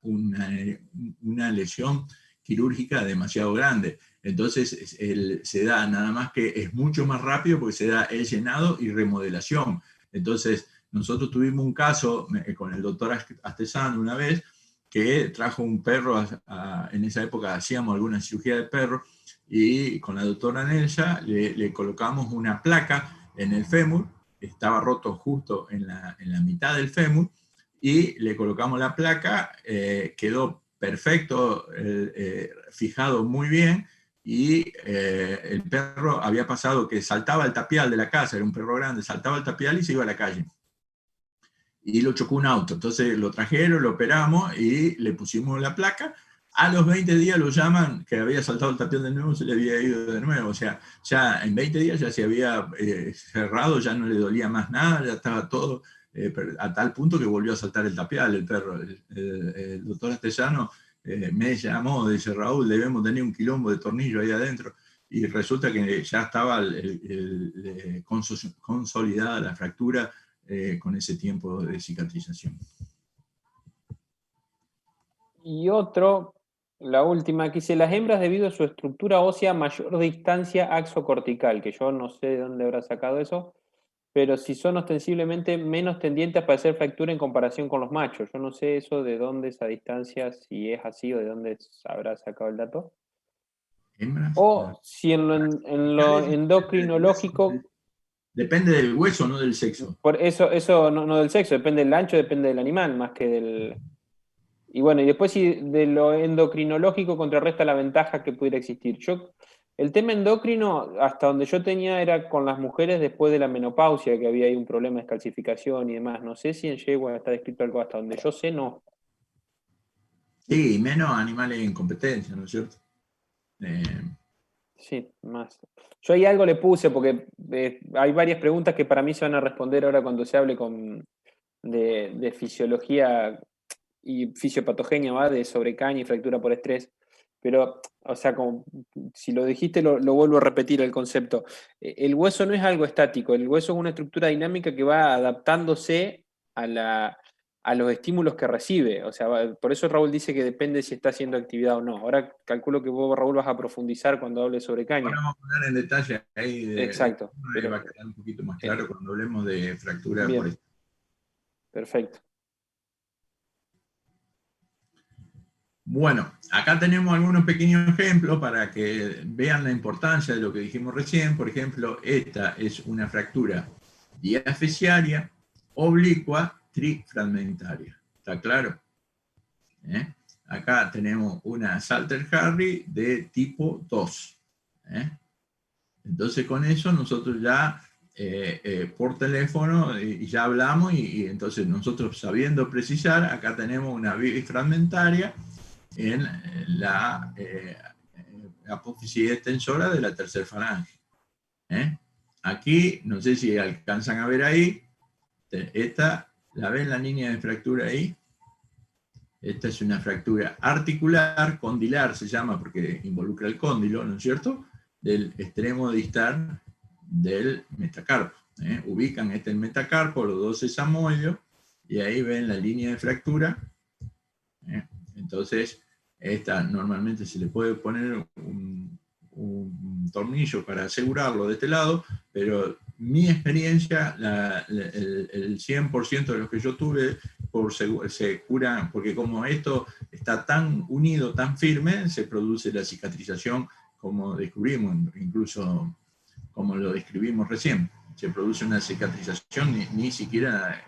lesión quirúrgica demasiado grande. Entonces se da nada más que es mucho más rápido porque se da el llenado y remodelación. Entonces, nosotros tuvimos un caso con el doctor Astesano una vez, que trajo un perro, en esa época hacíamos alguna cirugía de perro, y con la doctora Nelsa le colocamos una placa en el fémur, estaba roto justo en la mitad del fémur, y le colocamos la placa, quedó perfecto, fijado muy bien, y el perro había pasado que saltaba el tapial de la casa, era un perro grande, saltaba el tapial y se iba a la calle. Y lo chocó un auto. Entonces lo trajeron, lo operamos y le pusimos la placa. A los 20 días lo llaman, que había saltado el tapial de nuevo, se le había ido de nuevo. O sea, ya en 20 días ya se había cerrado, ya no le dolía más nada, ya estaba todo, a tal punto que volvió a saltar el tapial el perro. El doctor Astesano me llamó, dice: Raúl, debemos tener un quilombo de tornillo ahí adentro. Y resulta que ya estaba consolidada la fractura con ese tiempo de cicatrización. Y la última, que dice: las hembras, debido a su estructura ósea, mayor distancia axocortical, que yo no sé de dónde habrá sacado eso, pero si son ostensiblemente menos tendientes a padecer fractura en comparación con los machos. Yo no sé eso de dónde esa distancia, si es así o de dónde habrá sacado el dato. ¿Hembras? O si en lo endocrinológico... Depende del hueso, no del sexo. Por eso no del sexo, depende del ancho, depende del animal, más que del... Y bueno, y después si de lo endocrinológico contrarresta la ventaja que pudiera existir. Yo El tema endocrino, hasta donde yo tenía, era con las mujeres después de la menopausia, que había ahí un problema de calcificación y demás. No sé si en yegua está descrito algo, hasta donde yo sé, no. Sí, y menos animales en competencia, ¿no es cierto? Eh, Sí, más. Yo ahí algo le puse, porque hay varias preguntas que para mí se van a responder ahora cuando se hable de fisiología y fisiopatogenia, ¿va? De sobrecaña y fractura por estrés. Pero, o sea, como si lo dijiste, lo vuelvo a repetir el concepto. El hueso no es algo estático, el hueso es una estructura dinámica que va adaptándose a los estímulos que recibe. O sea, por eso Raúl dice que depende si está haciendo actividad o no. Ahora calculo que vos, Raúl, vas a profundizar cuando hable sobre caña. Bueno, vamos a hablar en detalle ahí Exacto, va a pero quedar un poquito más eh, claro cuando hablemos de fractura por bien, estrés. perfecto. Bueno, acá tenemos algunos pequeños ejemplos para que vean la importancia de lo que dijimos recién. Por ejemplo, esta es una fractura diafesiaria oblicua trifragmentaria. ¿Está claro? ¿Eh? Acá tenemos una Salter-Harry de tipo 2. ¿Eh? Entonces con eso nosotros ya por teléfono y ya hablamos y entonces nosotros sabiendo precisar, acá tenemos una bifragmentaria en la apófisis extensora de la tercera falange. ¿Eh? Aquí, no sé si alcanzan a ver ahí, esta, ¿la ven la línea de fractura ahí? Esta es una fractura articular, condilar se llama porque involucra el cóndilo, ¿no es cierto? Del extremo distal del metacarpo. Ubican el metacarpo, los dos sesamoides, y ahí ven la línea de fractura. Entonces, esta normalmente se le puede poner un tornillo para asegurarlo de este lado, pero mi experiencia, el 100% de los que yo tuve, se curan, porque como esto está tan unido, tan firme, se produce la cicatrización, como descubrimos, incluso como lo describimos recién. Se produce una cicatrización, ni siquiera,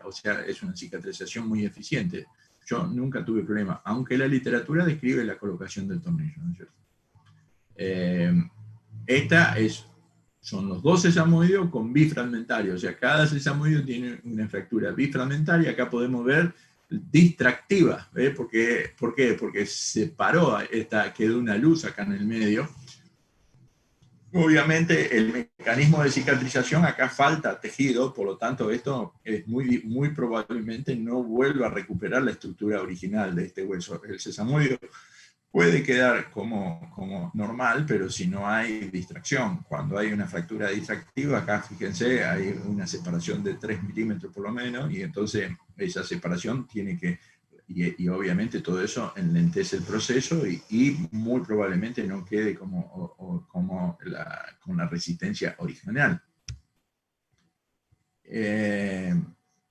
o sea, es una cicatrización muy eficiente. Yo nunca tuve problema, aunque la literatura describe la colocación del tornillo, ¿no es cierto? Esta son los dos sesamoides con bifragmentario, o sea, cada sesamoide tiene una fractura bifragmentaria. Acá podemos ver distractiva, ¿eh? ¿Por qué? Porque separó, quedó una luz acá en el medio. Obviamente el mecanismo de cicatrización, acá falta tejido, por lo tanto esto es muy probablemente no vuelva a recuperar la estructura original de este hueso. El sesamoide puede quedar como normal, pero si no hay distracción, cuando hay una fractura distractiva, acá fíjense, hay una separación de 3 milímetros por lo menos, y entonces esa separación tiene que, y obviamente todo eso enlentece el proceso y muy probablemente no quede con la resistencia original.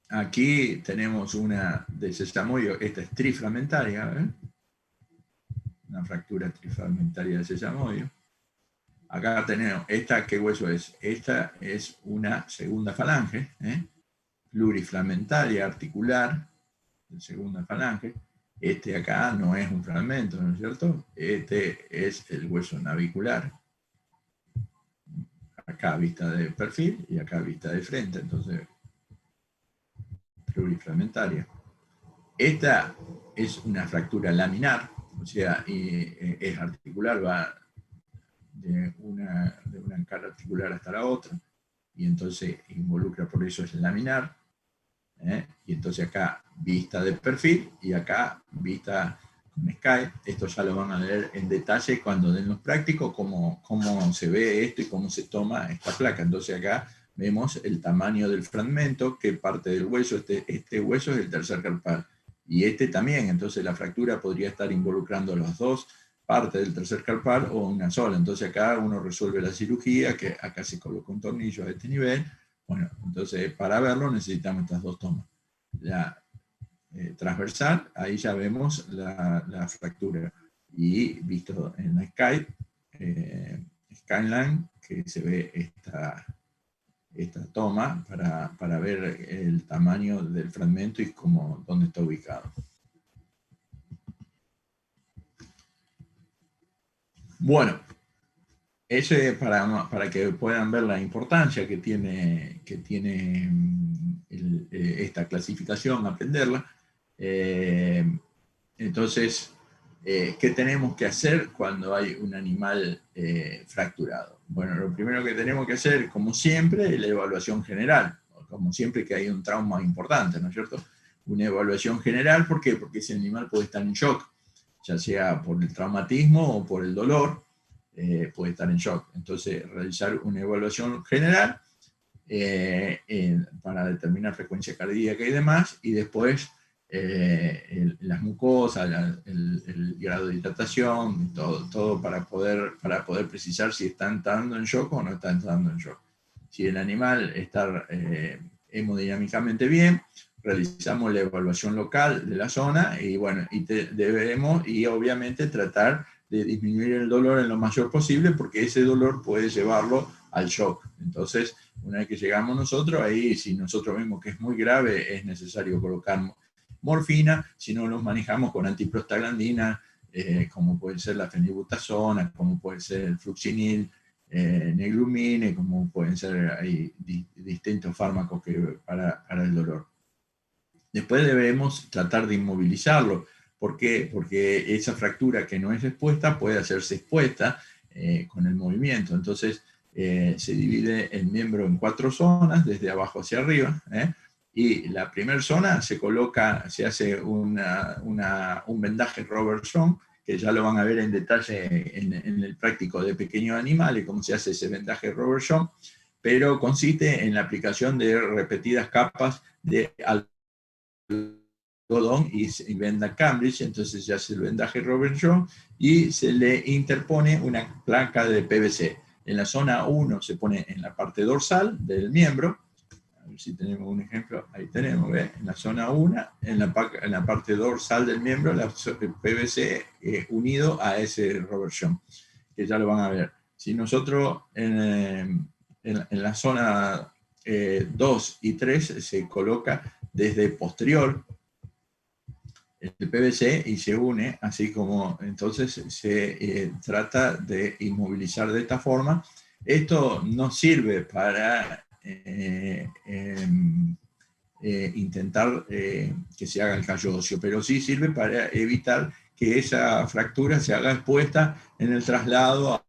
Aquí tenemos una de sesamoide, esta es trifragmentaria, ¿eh? Una fractura trifragmentaria de sesamoide. Acá tenemos, esta, ¿qué hueso es? Esta es una segunda falange, plurifragmentaria articular, de segunda falange. Este acá no es un fragmento, ¿no es cierto? Este es el hueso navicular. Acá vista de perfil y acá vista de frente, entonces plurifragmentaria. Esta es una fractura laminar, o sea, es articular, va de una cara articular hasta la otra, y entonces involucra, por eso es laminar, y entonces acá vista de perfil y acá vista con Sky. Esto ya lo van a leer en detalle cuando den los prácticos, cómo se ve esto y cómo se toma esta placa. Entonces acá vemos el tamaño del fragmento, qué parte del hueso, este hueso es el tercer carpal, y este también, entonces la fractura podría estar involucrando las dos partes del tercer carpal o una sola. Entonces acá uno resuelve la cirugía, que acá se coloca un tornillo a este nivel. Bueno, entonces para verlo necesitamos estas dos tomas. La transversal, ahí ya vemos la fractura. Y visto en la Skyline, que se ve esta toma para ver el tamaño del fragmento y dónde está ubicado. Bueno, Eso es para que puedan ver la importancia que tiene esta clasificación, aprenderla. Entonces, ¿qué tenemos que hacer cuando hay un animal fracturado? Bueno, lo primero que tenemos que hacer, como siempre, es la evaluación general, como siempre que hay un trauma importante, ¿no es cierto? Una evaluación general, ¿por qué? Porque ese animal puede estar en shock, ya sea por el traumatismo o por el dolor, puede estar en shock. Entonces, realizar una evaluación general para determinar frecuencia cardíaca y demás, y después las mucosas, el grado de hidratación, todo para poder precisar si están entrando en shock o no están entrando en shock. Si el animal está hemodinámicamente bien, realizamos la evaluación local de la zona y bueno, debemos y obviamente tratar de disminuir el dolor en lo mayor posible porque ese dolor puede llevarlo al shock. Entonces, una vez que llegamos nosotros, ahí si nosotros vemos que es muy grave, es necesario colocar morfina, si no los manejamos con antiprostaglandina, como puede ser la fenibutazona, como puede ser el fluoxinil, neglumine, como pueden ser hay distintos fármacos para el dolor. Después debemos tratar de inmovilizarlo. ¿Por qué? Porque esa fractura que no es expuesta puede hacerse expuesta con el movimiento. Entonces, se divide el miembro en 4 zonas, desde abajo hacia arriba, y la primera zona se coloca, se hace un vendaje Robertson, que ya lo van a ver en detalle en el práctico de pequeños animales, cómo se hace ese vendaje Robertson, pero consiste en la aplicación de repetidas capas de algodón y venda Cambridge, entonces ya se el vendaje Robertson y se le interpone una placa de PVC. En la zona 1 se pone en la parte dorsal del miembro, a ver si tenemos un ejemplo, ahí tenemos, ¿ve? En la zona 1, en la parte dorsal del miembro, el PVC unido a ese Robertson, que ya lo van a ver. Si nosotros en la zona 2 y 3 se coloca desde posterior el PVC y se une, así como entonces se trata de inmovilizar de esta forma. Esto no sirve para intentar que se haga el callo óseo, pero sí sirve para evitar que esa fractura se haga expuesta en el traslado a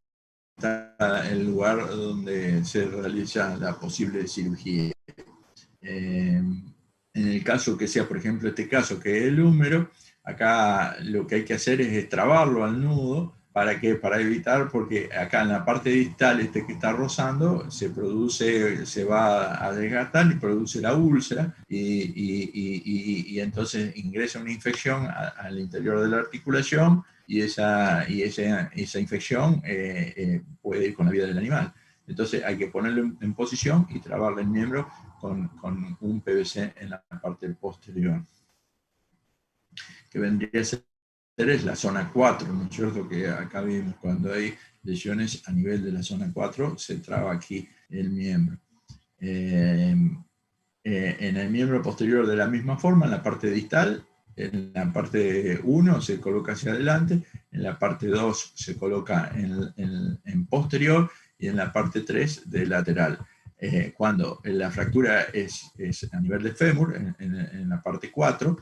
el lugar donde se realiza la posible cirugía. En el caso que sea, por ejemplo, este caso que es el húmero, acá lo que hay que hacer es extrabarlo al nudo para evitar, porque acá en la parte distal, este que está rozando, se va a desgastar y produce la úlcera y entonces ingresa una infección al interior de la articulación y esa infección puede ir con la vida del animal. Entonces hay que ponerlo en posición y trabarle el miembro con un PVC en la parte posterior. Que vendría a ser es la zona 4, ¿no es cierto? Que acá vimos cuando hay lesiones a nivel de la zona 4, se traba aquí el miembro. En el miembro posterior de la misma forma, en la parte distal, en la parte 1 se coloca hacia adelante, en la parte 2 se coloca en posterior y en la parte 3 de lateral. Cuando la fractura es a nivel de fémur, en la parte 4,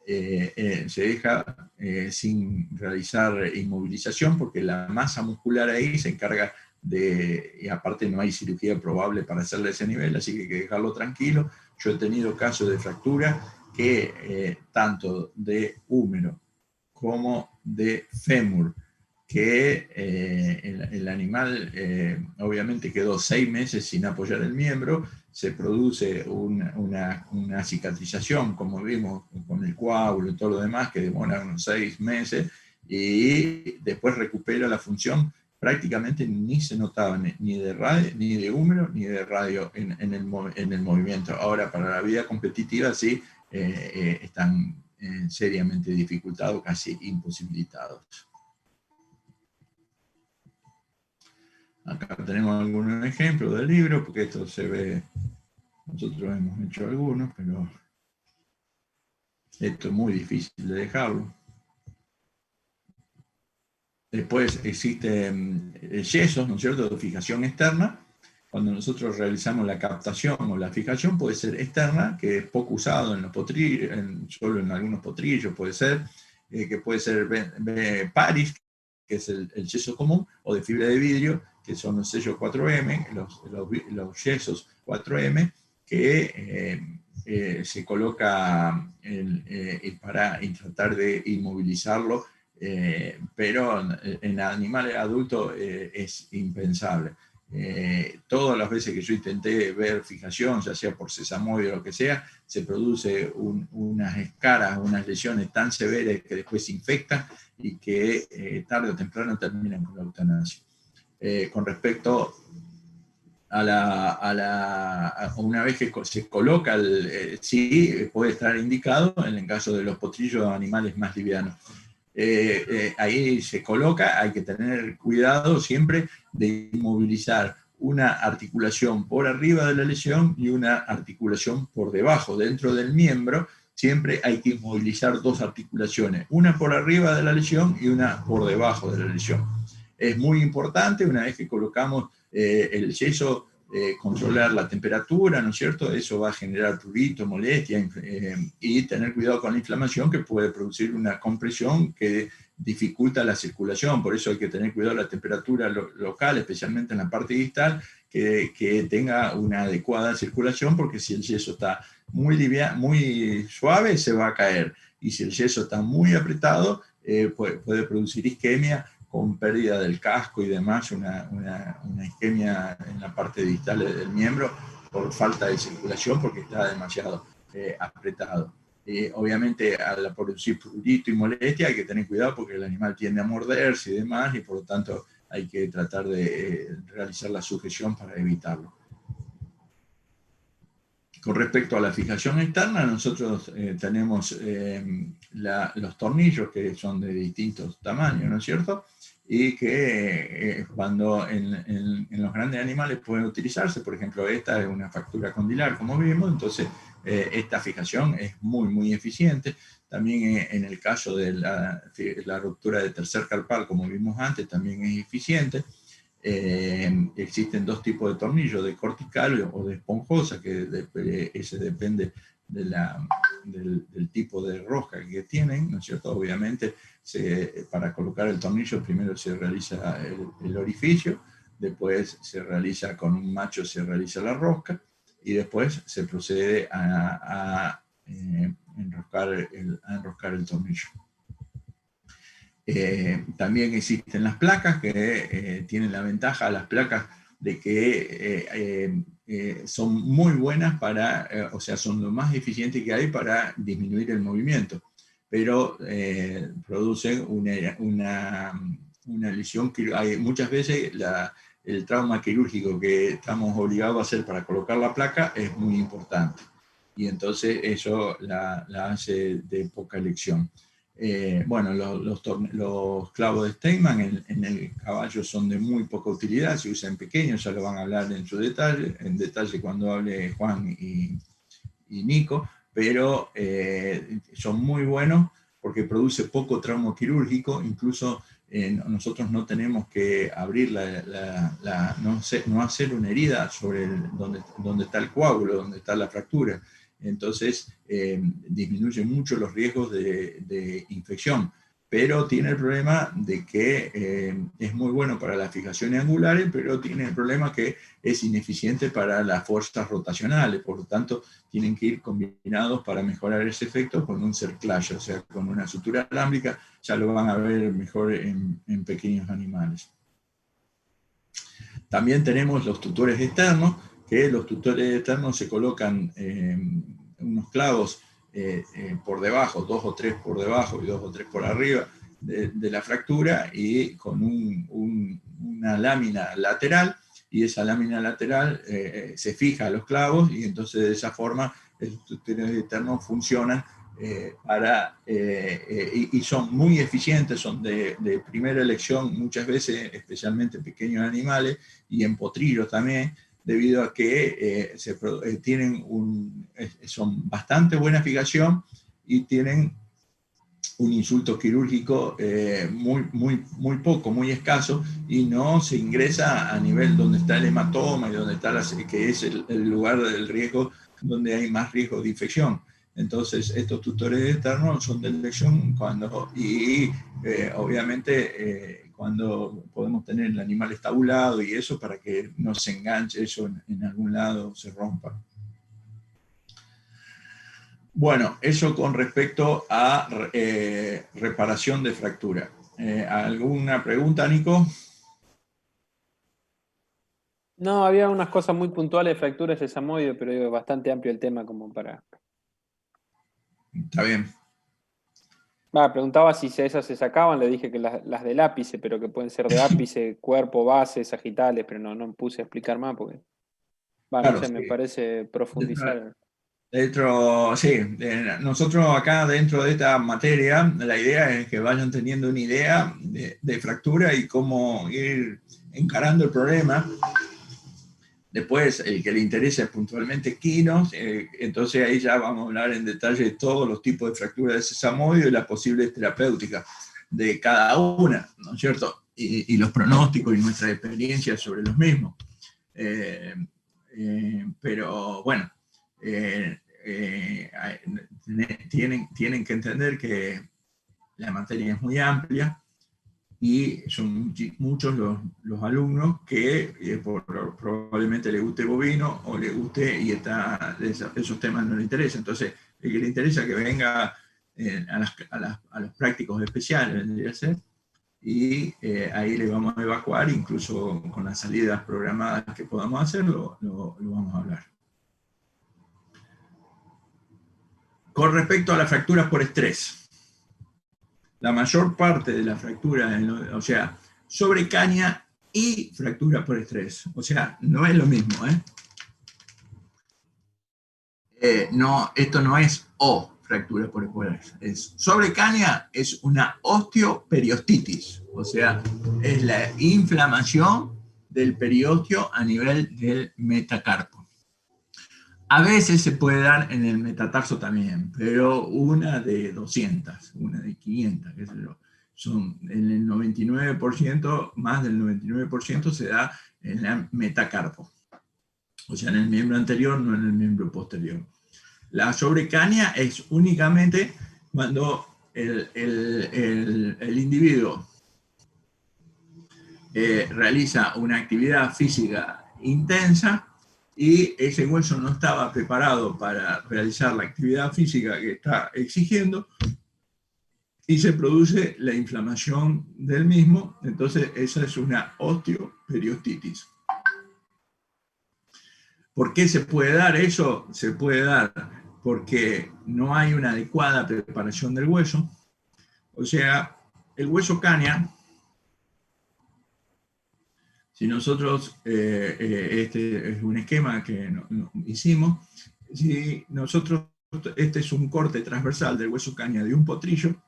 se deja sin realizar inmovilización porque la masa muscular ahí se encarga y aparte no hay cirugía probable para hacerle ese nivel, así que hay que dejarlo tranquilo. Yo he tenido casos de fractura que tanto de húmero como de fémur, que el animal obviamente quedó 6 meses sin apoyar el miembro, se produce una cicatrización, como vimos con el coágulo y todo lo demás, que demora unos 6 meses, y después recupera la función. Prácticamente ni se notaba ni de radio, ni de húmero, ni de radio en el movimiento. Ahora, para la vida competitiva sí están seriamente dificultados, casi imposibilitados. Acá tenemos algunos ejemplos del libro, porque esto se ve, nosotros hemos hecho algunos, pero esto es muy difícil de dejarlo. Después existen yesos, ¿no es cierto?, de fijación externa. Cuando nosotros realizamos la captación o la fijación puede ser externa, que es poco usado en los potrillos, solo en algunos potrillos puede ser, que puede ser Paris, que es el yeso común, o de fibra de vidrio, que son los sellos 4M, los yesos 4M, que se coloca para tratar de inmovilizarlo, pero en animales adultos es impensable. Todas las veces que yo intenté ver fijación, ya sea por sesamoide o lo que sea, se produce unas escaras, unas lesiones tan severas que después se infectan y que tarde o temprano terminan con la eutanasia. Con respecto a una vez que se coloca, sí puede estar indicado en el caso de los potrillos de animales más livianos. Ahí se coloca, hay que tener cuidado siempre de inmovilizar una articulación por arriba de la lesión y una articulación por debajo. Dentro del miembro siempre hay que inmovilizar dos articulaciones, una por arriba de la lesión y una por debajo de la lesión. Es muy importante, una vez que colocamos el yeso, controlar la temperatura, ¿no es cierto? Eso va a generar prurito, molestia, y tener cuidado con la inflamación, que puede producir una compresión que dificulta la circulación. Por eso hay que tener cuidado de la temperatura local, especialmente en la parte distal, que tenga una adecuada circulación, porque si el yeso está muy suave, se va a caer. Y si el yeso está muy apretado, puede producir isquemia, con pérdida del casco y demás, una isquemia en la parte distal del miembro por falta de circulación, porque está demasiado apretado. Obviamente, al producir prurito y molestia hay que tener cuidado, porque el animal tiende a morderse y demás, y por lo tanto hay que tratar de realizar la sujeción para evitarlo. Con respecto a la fijación externa, nosotros tenemos los tornillos, que son de distintos tamaños, ¿no es cierto? Y que cuando en los grandes animales pueden utilizarse. Por ejemplo, esta es una fractura condilar, como vimos, entonces esta fijación es muy eficiente. También en el caso de la ruptura de tercer carpal, como vimos antes, también es eficiente. Existen dos tipos de tornillos, de cortical o de esponjosa, que ese depende del tipo de rosca que tienen, ¿no es cierto? Obviamente, para colocar el tornillo primero se realiza el orificio, después se realiza con un macho, se realiza la rosca, y después se procede a enroscar el tornillo. También existen las placas, que tienen la ventaja, las placas, de que son muy buenas para, o sea, son lo más eficiente que hay para disminuir el movimiento, pero producen una lesión. Muchas veces el trauma quirúrgico que estamos obligados a hacer para colocar la placa es muy importante, y entonces eso la hace de poca elección. Bueno, los clavos de Steinmann en el caballo son de muy poca utilidad, se usan pequeños, ya lo van a hablar en detalle cuando hable Juan y Nico, pero son muy buenos porque produce poco trauma quirúrgico. Incluso nosotros no tenemos que abrir no hacer una herida sobre donde está el coágulo, donde está la fractura. Entonces disminuye mucho los riesgos de infección, pero tiene el problema de que es muy bueno para las fijaciones angulares, pero tiene el problema que es ineficiente para las fuerzas rotacionales. Por lo tanto, tienen que ir combinados para mejorar ese efecto con un cerclage, o sea, con una sutura alámbrica. Ya lo van a ver mejor en pequeños animales. También tenemos los tutores externos, que los tutores externos se colocan unos clavos por debajo, 2 o 3 por debajo y 2 o 3 por arriba de la fractura, y con una lámina lateral, y esa lámina lateral se fija a los clavos, y entonces de esa forma los tutores externos funcionan y son muy eficientes, son de primera elección muchas veces, especialmente en pequeños animales y en potrillos también, debido a que son bastante buena fijación y tienen un insulto quirúrgico muy poco, muy escaso, y no se ingresa a nivel donde está el hematoma y donde está que es el lugar del riesgo donde hay más riesgo de infección. Entonces, estos tutores externos son de elección obviamente cuando podemos tener el animal estabulado y eso para que no se enganche eso en algún lado, se rompa. Bueno, eso con respecto a reparación de fractura. ¿Alguna pregunta, Nico? No, había unas cosas muy puntuales de fracturas sesamoide, pero digo, bastante amplio el tema como para... Está bien. Preguntaba si esas se sacaban, le dije que las del ápice, pero que pueden ser de ápice, cuerpo, base, sagitales, pero no puse a explicar más porque... no Claro, sé, me sí. parece profundizar. Sí, nosotros acá dentro de esta materia, la idea es que vayan teniendo una idea de fractura y cómo ir encarando el problema. Después, el que le interese puntualmente quinos, entonces ahí ya vamos a hablar en detalle de todos los tipos de fracturas de sesamoide y las posibles terapéuticas de cada una, ¿no es cierto? Y los pronósticos y nuestra experiencia sobre los mismos. Pero bueno, tienen que entender que la materia es muy amplia y son muchos los alumnos que probablemente le guste bovino o le guste y esos temas no le interesan. Entonces, el que le interesa que venga a los prácticos especiales, vendría a ser, y ahí le vamos a evacuar, incluso con las salidas programadas que podamos hacer, lo vamos a hablar. Con respecto a las fracturas por estrés, la mayor parte de las fracturas, o sea, sobre caña y fractura por estrés, o sea, no es lo mismo, no, esto no es fractura por estrés, es sobre caña, es una osteoperiostitis, o sea, es la inflamación del periósteo a nivel del metacarpo. A veces se puede dar en el metatarso también, pero una de 200, una de 500, qué sé yo. Son en el 99%, más del 99% se da en el metacarpo. O sea, en el miembro anterior, no en el miembro posterior. La sobrecaña es únicamente cuando el individuo realiza una actividad física intensa y ese hueso no estaba preparado para realizar la actividad física que está exigiendo y se produce la inflamación del mismo, entonces esa es una osteoperiostitis. ¿Por qué se puede dar eso? Se puede dar porque no hay una adecuada preparación del hueso, o sea, el hueso caña. Si nosotros, este es un esquema que hicimos, si nosotros, este es un corte transversal del hueso caña de un potrillo,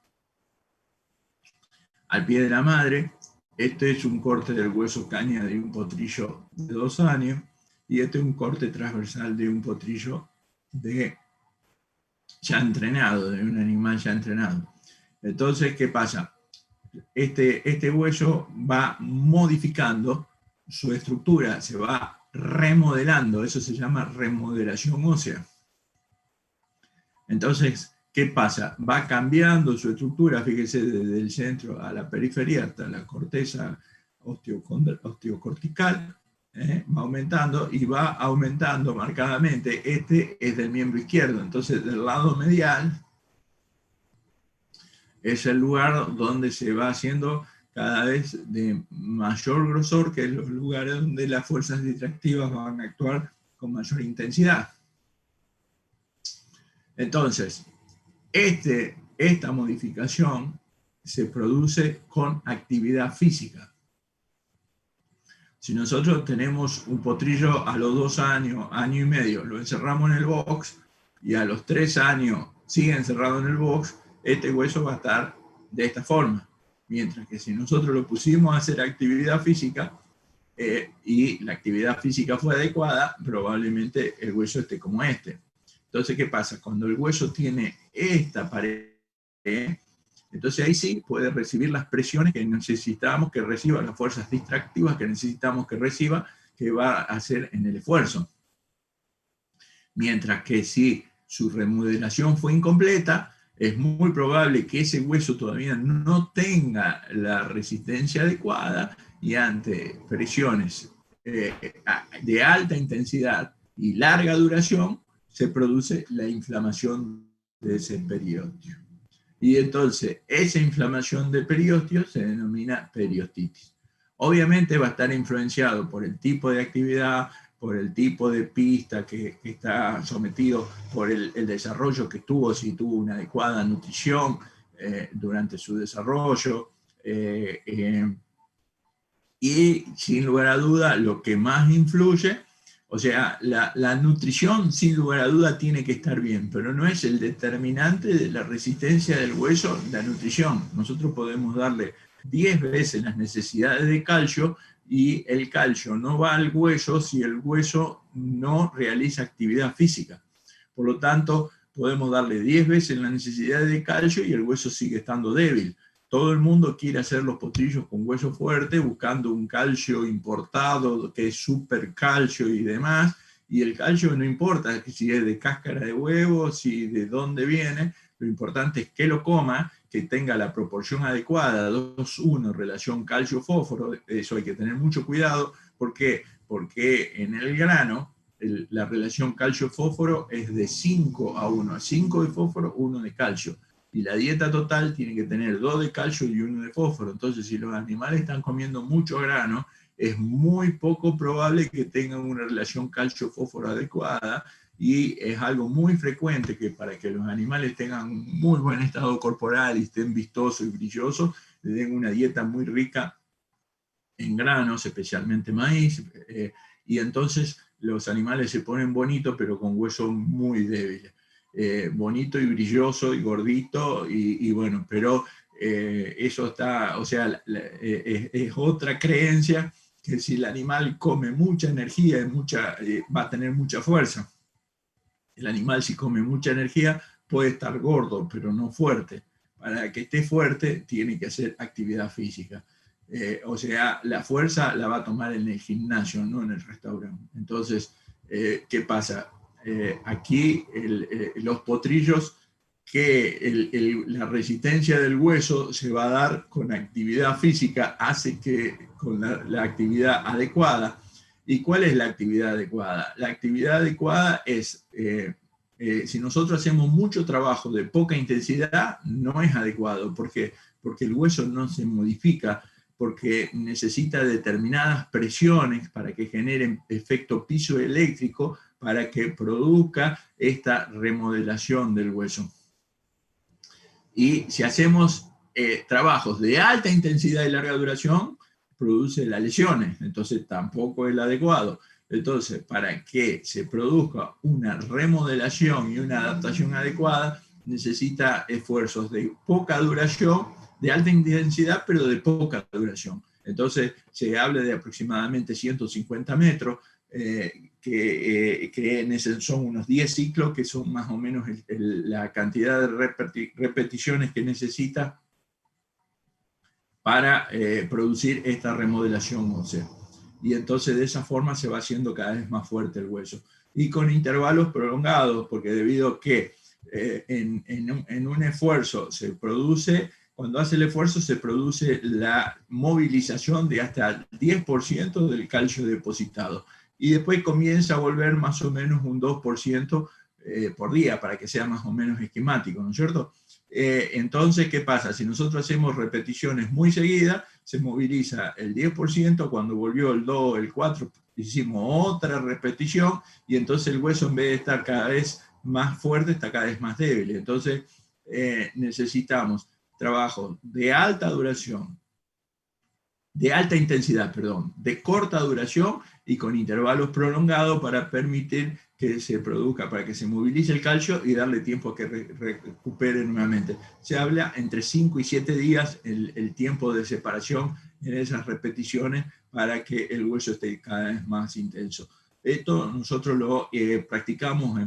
al pie de la madre, este es un corte del hueso caña de un potrillo de 2 años, y este es un corte transversal de un potrillo ya entrenado, de un animal ya entrenado. Entonces, ¿qué pasa? Este hueso va modificando su estructura, se va remodelando, eso se llama remodelación ósea. Entonces, ¿qué pasa? Va cambiando su estructura, fíjese, desde el centro a la periferia hasta la corteza osteocortical, va aumentando y va aumentando marcadamente. Este es del miembro izquierdo, entonces del lado medial es el lugar donde se va haciendo cada vez de mayor grosor, que es los lugares donde las fuerzas distractivas van a actuar con mayor intensidad. Entonces, esta modificación se produce con actividad física. Si nosotros tenemos un potrillo a los 2 años, año y medio, lo encerramos en el box y a los 3 años sigue encerrado en el box, este hueso va a estar de esta forma. Mientras que si nosotros lo pusimos a hacer actividad física y la actividad física fue adecuada, probablemente el hueso esté como este. Entonces, ¿qué pasa? Cuando el hueso tiene esta pared, Entonces ahí sí puede recibir las presiones que necesitamos que reciba, las fuerzas distractivas que necesitamos que reciba, que va a hacer en el esfuerzo. Mientras que si su remodelación fue incompleta, es muy probable que ese hueso todavía no tenga la resistencia adecuada y ante presiones de alta intensidad y larga duración se produce la inflamación de ese periósteo. Y entonces esa inflamación del periósteo se denomina periostitis. Obviamente va a estar influenciado por el tipo de actividad, por el tipo de pista que está sometido, por el desarrollo que tuvo, si tuvo una adecuada nutrición durante su desarrollo. Y sin lugar a duda, lo que más influye, o sea, la nutrición sin lugar a duda tiene que estar bien, pero no es el determinante de la resistencia del hueso, la nutrición. Nosotros podemos darle 10 veces las necesidades de calcio y el calcio no va al hueso si el hueso no realiza actividad física. Por lo tanto, podemos darle 10 veces la necesidad de calcio y el hueso sigue estando débil. Todo el mundo quiere hacer los potrillos con hueso fuerte buscando un calcio importado que es super calcio y demás, y el calcio no importa si es de cáscara de huevo, si de dónde viene, lo importante es que lo coma, que tenga la proporción adecuada, 2:1 relación calcio-fósforo. Eso hay que tener mucho cuidado. ¿Por qué? Porque en el grano la relación calcio-fósforo es de 5:1, 5 de fósforo, 1 de calcio. Y la dieta total tiene que tener 2 de calcio y 1 de fósforo. Entonces, si los animales están comiendo mucho grano, es muy poco probable que tengan una relación calcio-fósforo adecuada, y es algo muy frecuente que para que los animales tengan un muy buen estado corporal y estén vistosos y brillosos, le den una dieta muy rica en granos, especialmente maíz, y entonces los animales se ponen bonitos, pero con huesos muy débiles. Bonito y brilloso y gordito, y bueno, pero eso está, o sea, es otra creencia que si el animal come mucha energía, va a tener mucha fuerza. El animal, si come mucha energía, puede estar gordo, pero no fuerte. Para que esté fuerte, tiene que hacer actividad física. O sea, la fuerza la va a tomar en el gimnasio, no en el restaurante. Entonces, ¿qué pasa? Aquí los potrillos, que la resistencia del hueso se va a dar con actividad física, hace que con la actividad adecuada. ¿Y cuál es la actividad adecuada? La actividad adecuada es, si nosotros hacemos mucho trabajo de poca intensidad, no es adecuado. ¿Por qué? Porque el hueso no se modifica, porque necesita determinadas presiones para que generen efecto piezoeléctrico, para que produzca esta remodelación del hueso. Y si hacemos trabajos de alta intensidad y larga duración, produce las lesiones, entonces tampoco es el adecuado. Entonces, para que se produzca una remodelación y una adaptación adecuada, necesita esfuerzos de poca duración, de alta intensidad, pero de poca duración. Entonces, se habla de aproximadamente 150 metros, que son unos 10 ciclos, que son más o menos la cantidad de repeticiones que necesita para producir esta remodelación ósea. Y entonces de esa forma se va haciendo cada vez más fuerte el hueso. Y con intervalos prolongados, porque debido a que en un esfuerzo se produce, cuando hace el esfuerzo se produce la movilización de hasta el 10% del calcio depositado. Y después comienza a volver más o menos un 2% por día, para que sea más o menos esquemático, ¿no es cierto? Entonces, ¿qué pasa? Si nosotros hacemos repeticiones muy seguidas, se moviliza el 10%, cuando volvió el 2, el 4, hicimos otra repetición, y entonces el hueso, en vez de estar cada vez más fuerte, está cada vez más débil. Entonces, necesitamos trabajo de alta duración, de alta intensidad, perdón, de corta duración y con intervalos prolongados para permitir que se produzca, para que se movilice el calcio y darle tiempo a que recupere nuevamente. Se habla entre 5 y 7 días el tiempo de separación en esas repeticiones para que el hueso esté cada vez más intenso. Esto nosotros lo practicamos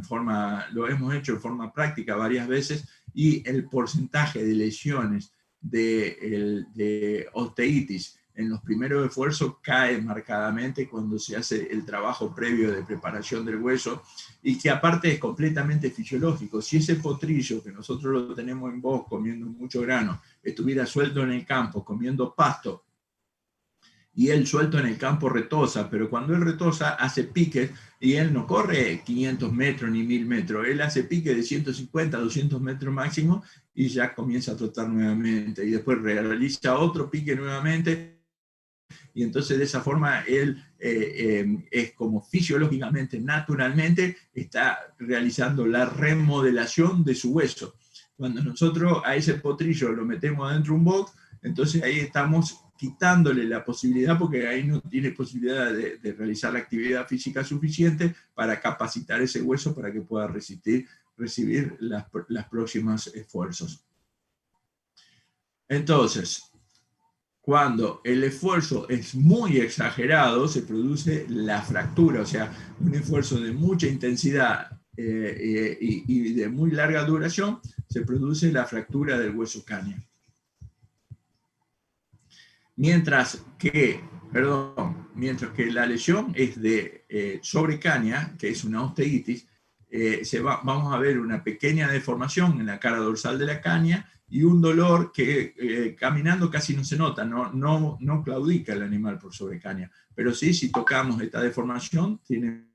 lo hemos hecho en forma práctica varias veces, y el porcentaje de lesiones de osteitis en los primeros esfuerzos cae marcadamente cuando se hace el trabajo previo de preparación del hueso, y que aparte es completamente fisiológico. Si ese potrillo, que nosotros lo tenemos en voz comiendo mucho grano, estuviera suelto en el campo comiendo pasto, y él suelto en el campo retosa, pero cuando él retosa hace piques, y él no corre 500 metros ni 1000 metros, él hace piques de 150, 200 metros máximo, y ya comienza a trotar nuevamente, y después realiza otro pique nuevamente, y entonces de esa forma él es como fisiológicamente, naturalmente, está realizando la remodelación de su hueso. Cuando nosotros a ese potrillo lo metemos adentro de un box, entonces ahí estamos quitándole la posibilidad, porque ahí no tiene posibilidad de realizar la actividad física suficiente para capacitar ese hueso para que pueda recibir las próximas esfuerzos. Entonces, cuando el esfuerzo es muy exagerado, se produce la fractura, o sea, un esfuerzo de mucha intensidad y de muy larga duración, se produce la fractura del hueso cáneo. Mientras que la lesión es de sobrecánea, que es una osteitis, vamos a ver una pequeña deformación en la cara dorsal de la cánea y un dolor que caminando casi no se nota, no claudica el animal por sobrecánea, pero sí, si tocamos esta deformación, tiene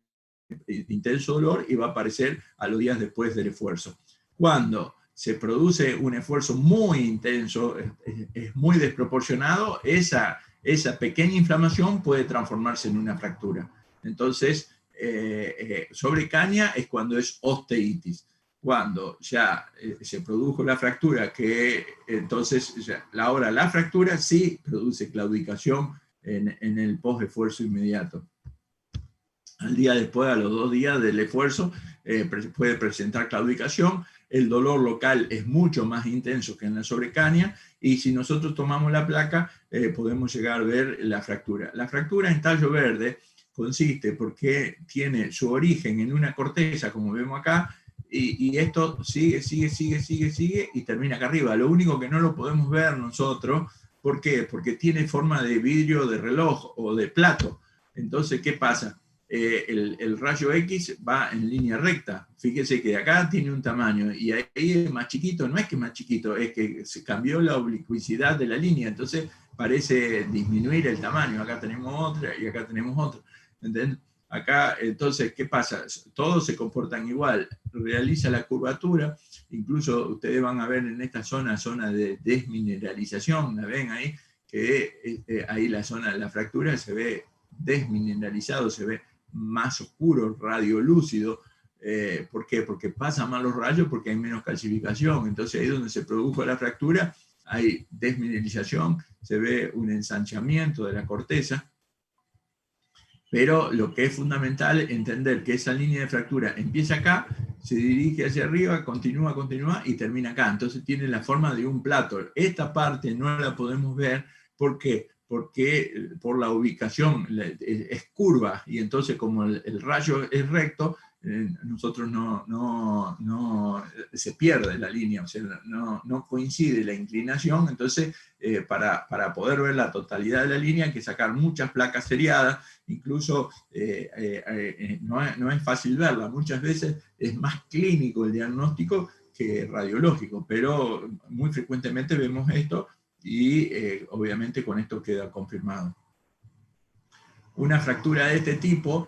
intenso dolor y va a aparecer a los días después del esfuerzo. Cuando se produce un esfuerzo muy intenso, es muy desproporcionado, esa pequeña inflamación puede transformarse en una fractura. Entonces, sobrecánea es cuando es osteitis. Cuando ya se produjo la fractura, entonces ahora la fractura sí produce claudicación en el post-esfuerzo inmediato. Al día después, a los 2 días del esfuerzo, puede presentar claudicación. El dolor local es mucho más intenso que en la sobrecánea, y si nosotros tomamos la placa, podemos llegar a ver la fractura. La fractura en tallo verde consiste porque tiene su origen en una corteza, como vemos acá, y esto sigue y termina acá arriba. Lo único que no lo podemos ver nosotros, ¿por qué? Porque tiene forma de vidrio de reloj o de plato. Entonces, ¿qué pasa? El rayo X va en línea recta. Fíjese que acá tiene un tamaño y ahí es más chiquito. No es que es más chiquito, es que se cambió la oblicuidad de la línea, entonces parece disminuir el tamaño. Acá tenemos otra y acá tenemos otra. ¿Entienden? Acá, entonces, ¿qué pasa? Todos se comportan igual. Realiza la curvatura. Incluso ustedes van a ver en esta zona de desmineralización, ¿la ven ahí? Que ahí la zona de la fractura se ve desmineralizado, se ve más oscuro, radiolúcido. ¿Por qué? Porque pasan más los rayos, porque hay menos calcificación. Entonces ahí donde se produjo la fractura hay desmineralización, se ve un ensanchamiento de la corteza. Pero lo que es fundamental es entender que esa línea de fractura empieza acá, se dirige hacia arriba, continúa y termina acá. Entonces tiene la forma de un plato. Esta parte no la podemos ver. ¿Por qué? Porque por la ubicación es curva, y entonces como el rayo es recto, nosotros no se pierde la línea, o sea, no coincide la inclinación. Entonces para poder ver la totalidad de la línea hay que sacar muchas placas seriadas. Incluso no es fácil verla, muchas veces es más clínico el diagnóstico que radiológico, pero muy frecuentemente vemos esto, y obviamente con esto queda confirmado. Una fractura de este tipo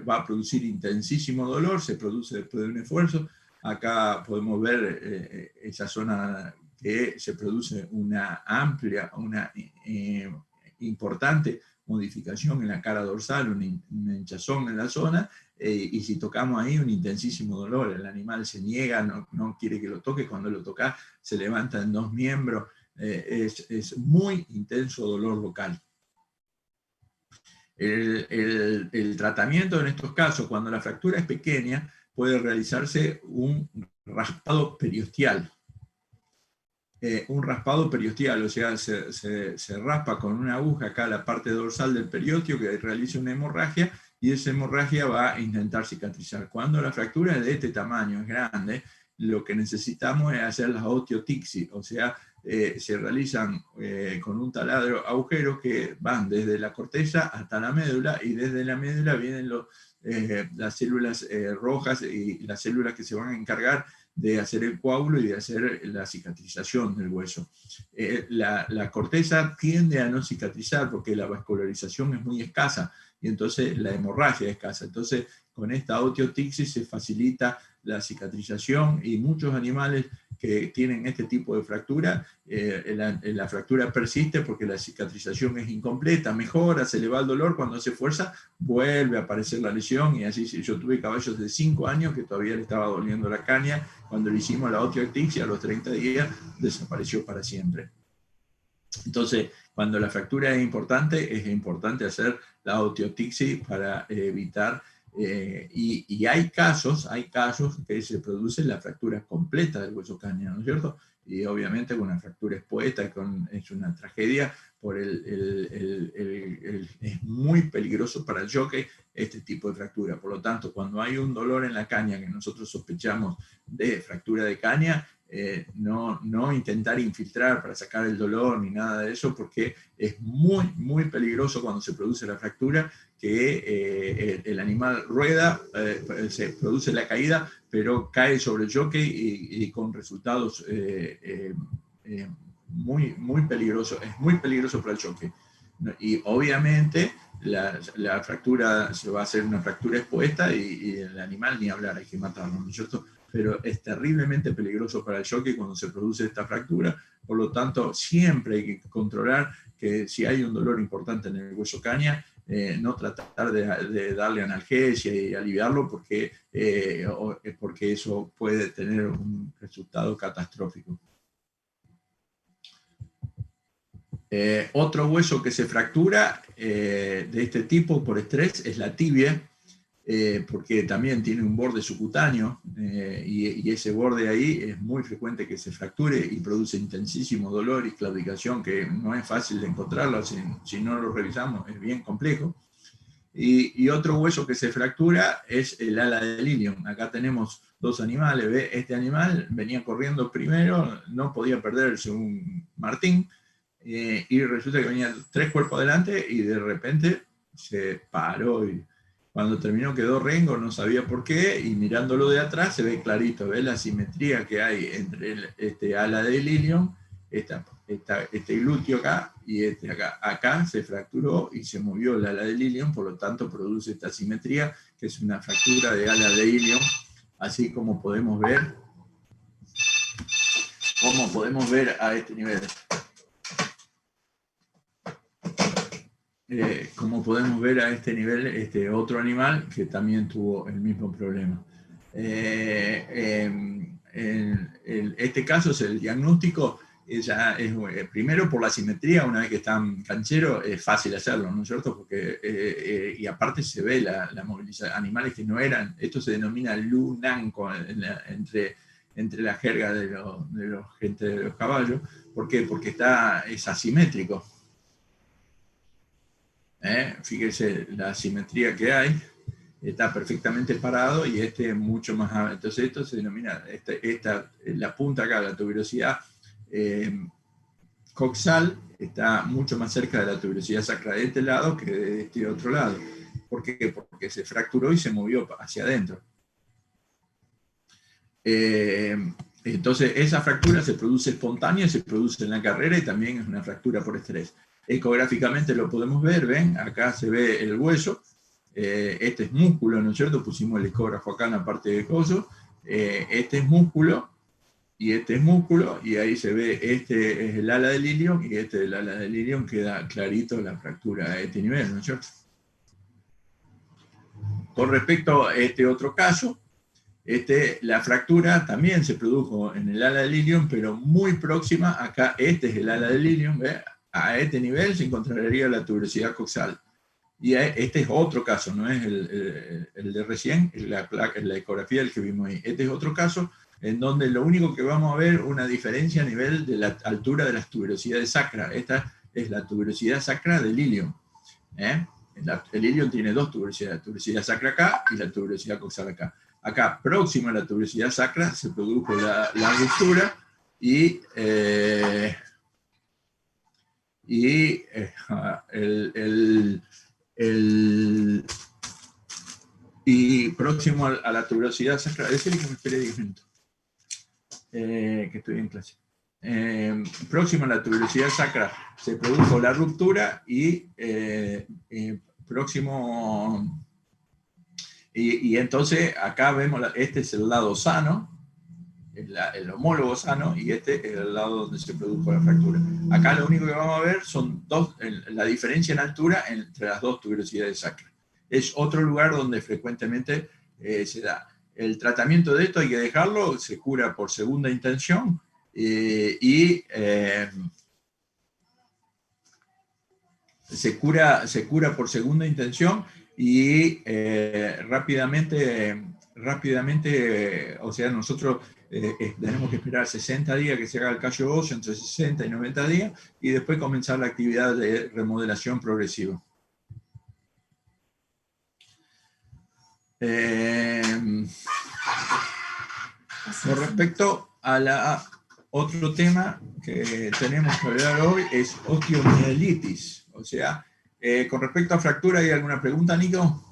va a producir intensísimo dolor, se produce después de un esfuerzo. Acá podemos ver esa zona que se produce una amplia, importante modificación en la cara dorsal, una hinchazón en la zona, y si tocamos ahí, un intensísimo dolor. El animal se niega, no quiere que lo toque. Cuando lo toca, se levanta en 2 miembros. Es muy intenso dolor local. El tratamiento en estos casos, cuando la fractura es pequeña, puede realizarse un raspado periosteal. Un raspado periosteal, o sea, se raspa con una aguja acá la parte dorsal del periósteo, que realiza una hemorragia, y esa hemorragia va a intentar cicatrizar. Cuando la fractura es de este tamaño, es grande, lo que necesitamos es hacer las osteotixis, o sea, se realizan con un taladro agujeros que van desde la corteza hasta la médula, y desde la médula vienen las células rojas y las células que se van a encargar de hacer el coágulo y de hacer la cicatrización del hueso. La corteza tiende a no cicatrizar porque la vascularización es muy escasa, y entonces la hemorragia es escasa. Entonces, con esta osteotixis se facilita la cicatrización, y muchos animales que tienen este tipo de fractura, la fractura persiste porque la cicatrización es incompleta, mejora, se le va el dolor, cuando hace fuerza vuelve a aparecer la lesión, y así. Yo tuve caballos de 5 años que todavía le estaba doliendo la caña, cuando le hicimos la osteotixis a los 30 días desapareció para siempre. Entonces, cuando la fractura es importante hacer la osteotixis para evitar, y hay casos que se produce la fractura completa del hueso cáneo, ¿no es cierto? Y obviamente con una fractura expuesta es una tragedia, es muy peligroso para el jockey este tipo de fractura. Por lo tanto, cuando hay un dolor en la caña que nosotros sospechamos de fractura de caña, no intentar infiltrar para sacar el dolor ni nada de eso, porque es muy, muy peligroso cuando se produce la fractura, que el animal rueda, se produce la caída, pero cae sobre el jockey y con resultados muy, muy peligrosos. Es muy peligroso para el jockey. Y obviamente la fractura se va a hacer una fractura expuesta, y el animal ni hablar, hay que matarlo, ¿no es cierto? Pero es terriblemente peligroso para el jockey cuando se produce esta fractura. Por lo tanto, siempre hay que controlar que si hay un dolor importante en el hueso caña, no tratar de darle analgesia y aliviarlo, porque eso puede tener un resultado catastrófico. Otro hueso que se fractura de este tipo por estrés es la tibia, porque también tiene un borde subcutáneo, y ese borde ahí es muy frecuente que se fracture y produce intensísimo dolor y claudicación, que no es fácil de encontrarlo, si no lo revisamos es bien complejo. Y otro hueso que se fractura es el ala del ilion. Acá tenemos dos animales. ¿Ve? Este animal venía corriendo primero, no podía perder según Martín, y resulta que venía 3 cuerpos adelante y de repente se paró, y cuando terminó quedó rengo, no sabía por qué, y mirándolo de atrás se ve clarito, ve la simetría que hay entre este ala del ilion, este glúteo acá y este acá. Acá se fracturó y se movió el ala del ilion, por lo tanto produce esta simetría, que es una fractura de ala de ilion, así como podemos ver a este nivel. Como podemos ver a este nivel, este otro animal que también tuvo el mismo problema. Este caso es el diagnóstico, primero por la simetría, una vez que están cancheros, es fácil hacerlo, ¿no es cierto? Porque, y aparte se ve la movilización, animales que no eran, esto se denomina lunanco entre la jerga de los caballos. ¿Por qué? Porque es asimétrico. Fíjese la simetría que hay, está perfectamente parado, y este es mucho más alto. Entonces esto se denomina, la punta acá, la tuberosidad coxal, está mucho más cerca de la tuberosidad sacra de este lado que de este otro lado. ¿Por qué? Porque se fracturó y se movió hacia adentro. Entonces esa fractura se produce espontánea, se produce en la carrera, y también es una fractura por estrés. Ecográficamente lo podemos ver, ven, acá se ve el hueso, este es músculo, ¿no es cierto? Pusimos el ecógrafo acá en la parte de coso, este es músculo, y este es músculo, y ahí se ve, este es el ala del ilion, y este es el ala del ilion, queda clarito la fractura a este nivel, ¿no es cierto? Con respecto a este otro caso, la fractura también se produjo en el ala del ilion, pero muy próxima, acá este es el ala del ilion, ¿ve? A este nivel se encontraría la tuberosidad coxal. Y este es otro caso, no es el de recién, la ecografía del que vimos ahí. Este es otro caso en donde lo único que vamos a ver es una diferencia a nivel de la altura de las tuberosidades sacras. Esta es la tuberosidad sacra del ilion. El ilion tiene dos tuberosidades, la tuberosidad sacra acá y la tuberosidad coxal acá. Acá, próximo a la tuberosidad sacra, se produjo la ruptura y próximo a la tuberosidad sacra, decirle que me espere 10 minutos, que estoy en clase. Próximo a la tuberosidad sacra se produjo la ruptura y próximo... Y entonces acá vemos, este es el lado sano, el homólogo sano, y este es el lado donde se produjo la fractura. Acá lo único que vamos a ver son la diferencia en altura entre las dos tuberosidades sacras. Es otro lugar donde frecuentemente se da. El tratamiento de esto hay que dejarlo, se cura por segunda intención se cura por segunda intención y rápidamente, o sea, nosotros tenemos que esperar 60 días que se haga el callo óseo, entre 60 y 90 días, y después comenzar la actividad de remodelación progresiva. Con respecto a otro tema que tenemos que hablar hoy es osteomielitis. O sea, con respecto a fractura, ¿hay alguna pregunta, Nico?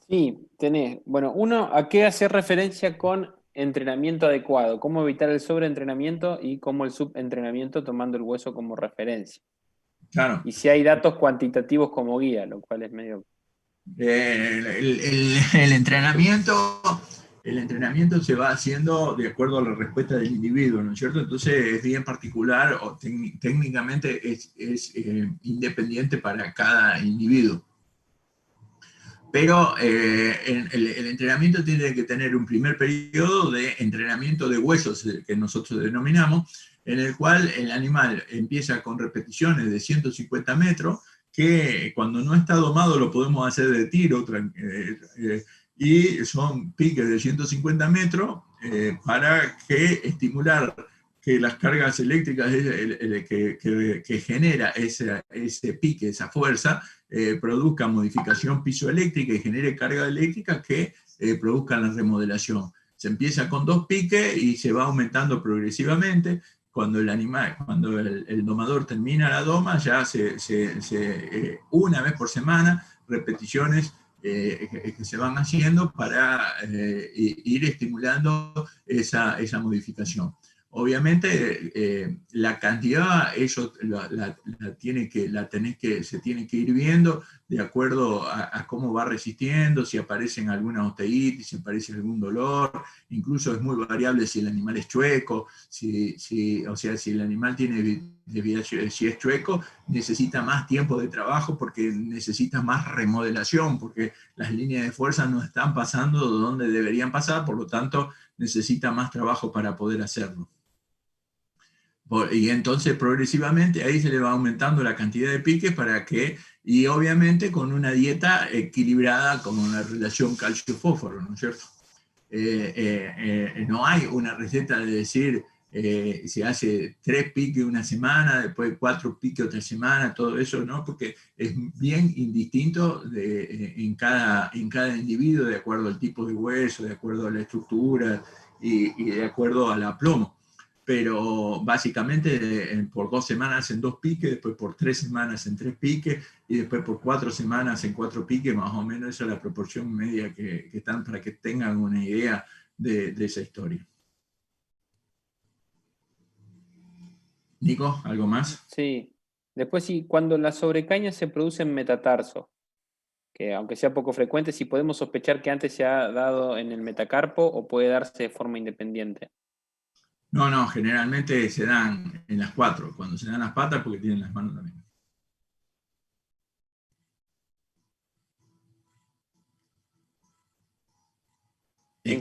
Sí, tenés. Bueno, uno, ¿a qué hacer referencia con entrenamiento adecuado? ¿Cómo evitar el sobreentrenamiento y cómo el subentrenamiento tomando el hueso como referencia? Claro. Y si hay datos cuantitativos como guía, lo cual es medio... El entrenamiento se va haciendo de acuerdo a la respuesta del individuo, ¿no es cierto? Entonces es bien particular o técnicamente es independiente para cada individuo. Pero el entrenamiento tiene que tener un primer periodo de entrenamiento de huesos, que nosotros denominamos, en el cual el animal empieza con repeticiones de 150 metros, que cuando no está domado lo podemos hacer de tiro, y son piques de 150 metros para estimular que las cargas eléctricas que genera ese pique, esa fuerza, produzca modificación pisoeléctrica y genere carga eléctrica que produzcan la remodelación. Se empieza con 2 piques y se va aumentando progresivamente. Cuando el domador termina la doma, ya una vez por semana, repeticiones que se van haciendo para ir estimulando esa modificación. Obviamente, la cantidad, eso se tiene que ir viendo de acuerdo a cómo va resistiendo, si aparece alguna osteitis, si aparece algún dolor, incluso es muy variable si el animal es chueco, si el animal si es chueco, necesita más tiempo de trabajo porque necesita más remodelación, porque las líneas de fuerza no están pasando donde deberían pasar, por lo tanto necesita más trabajo para poder hacerlo. Y entonces progresivamente ahí se le va aumentando la cantidad de piques y obviamente con una dieta equilibrada con una relación calcio-fósforo, ¿no es cierto? No hay una receta de decir se hace 3 piques una semana, después 4 piques otra semana, todo eso, ¿no? Porque es bien indistinto en cada individuo, de acuerdo al tipo de hueso, de acuerdo a la estructura y de acuerdo al aplomo. Pero básicamente por 2 semanas en 2 piques, después por 3 semanas en 3 piques, y después por 4 semanas en 4 piques, más o menos esa es la proporción media que están para que tengan una idea de esa historia. Nico, ¿algo más? Sí. Después sí, cuando la sobrecaña se produce en metatarso, que aunque sea poco frecuente, si podemos sospechar que antes se ha dado en el metacarpo o puede darse de forma independiente. No, generalmente se dan en las 4, cuando se dan las patas porque tienen las manos también. Es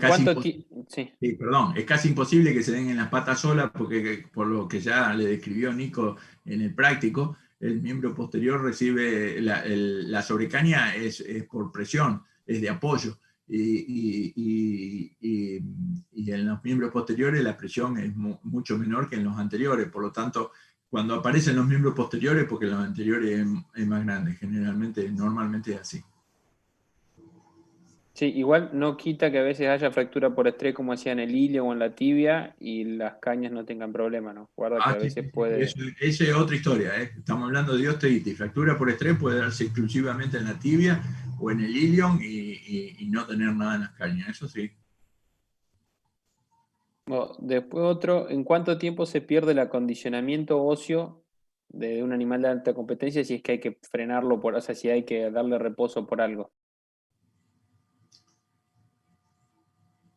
casi imposible que se den en las patas solas porque por lo que ya le describió Nico en el práctico, el miembro posterior recibe la sobrecaña es por presión, es de apoyo. Y en los miembros posteriores la presión es mucho menor que en los anteriores. Por lo tanto, cuando aparecen los miembros posteriores, porque los anteriores es más grande, normalmente es así. Sí, igual no quita que a veces haya fractura por estrés como hacía en el ilio o en la tibia y las cañas no tengan problema, ¿no? Guarda que Ah, a sí, veces sí, sí. puede. Esa es otra historia, ¿eh? Estamos hablando de osteoitis. Fractura por estrés puede darse exclusivamente en la tibia o en el ilion y no tener nada en las cañas, eso sí. Bueno, después otro, ¿en cuánto tiempo se pierde el acondicionamiento óseo de un animal de alta competencia si es que hay que frenarlo o sea, si hay que darle reposo por algo?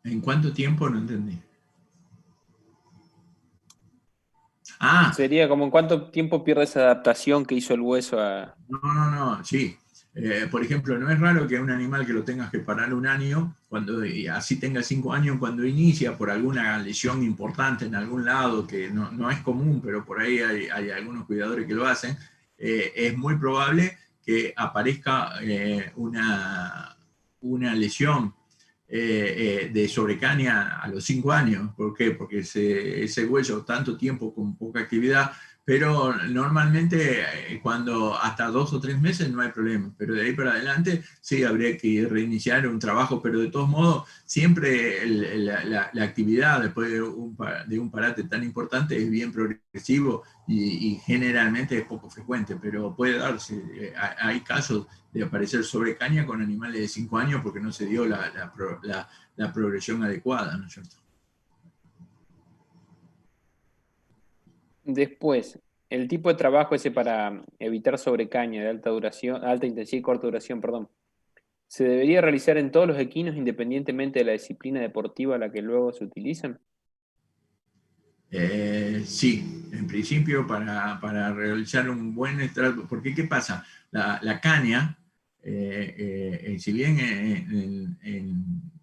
¿En cuánto tiempo? No entendí. Ah, Sería como en cuánto tiempo pierde esa adaptación que hizo el hueso a. no, sí. Por ejemplo, no es raro que un animal que lo tengas que parar un año, y así tenga 5 años, cuando inicia por alguna lesión importante en algún lado, que no es común, pero por ahí hay algunos cuidadores que lo hacen, es muy probable que aparezca una lesión de sobrecaña a los 5 años. ¿Por qué? Porque ese hueso, tanto tiempo con poca actividad, pero normalmente cuando hasta 2 o 3 meses no hay problema, pero de ahí para adelante sí habría que reiniciar un trabajo, pero de todos modos siempre la actividad después de un parate tan importante es bien progresivo y generalmente es poco frecuente, pero puede darse. Hay casos de aparecer sobrecaña con animales de 5 años porque no se dio la progresión adecuada, ¿no es cierto? Después, el tipo de trabajo ese para evitar sobrecaña de alta duración, alta intensidad y corta duración, perdón. ¿Se debería realizar en todos los equinos independientemente de la disciplina deportiva a la que luego se utilizan? Sí, en principio para realizar un buen estrato, porque ¿qué pasa? La caña, si bien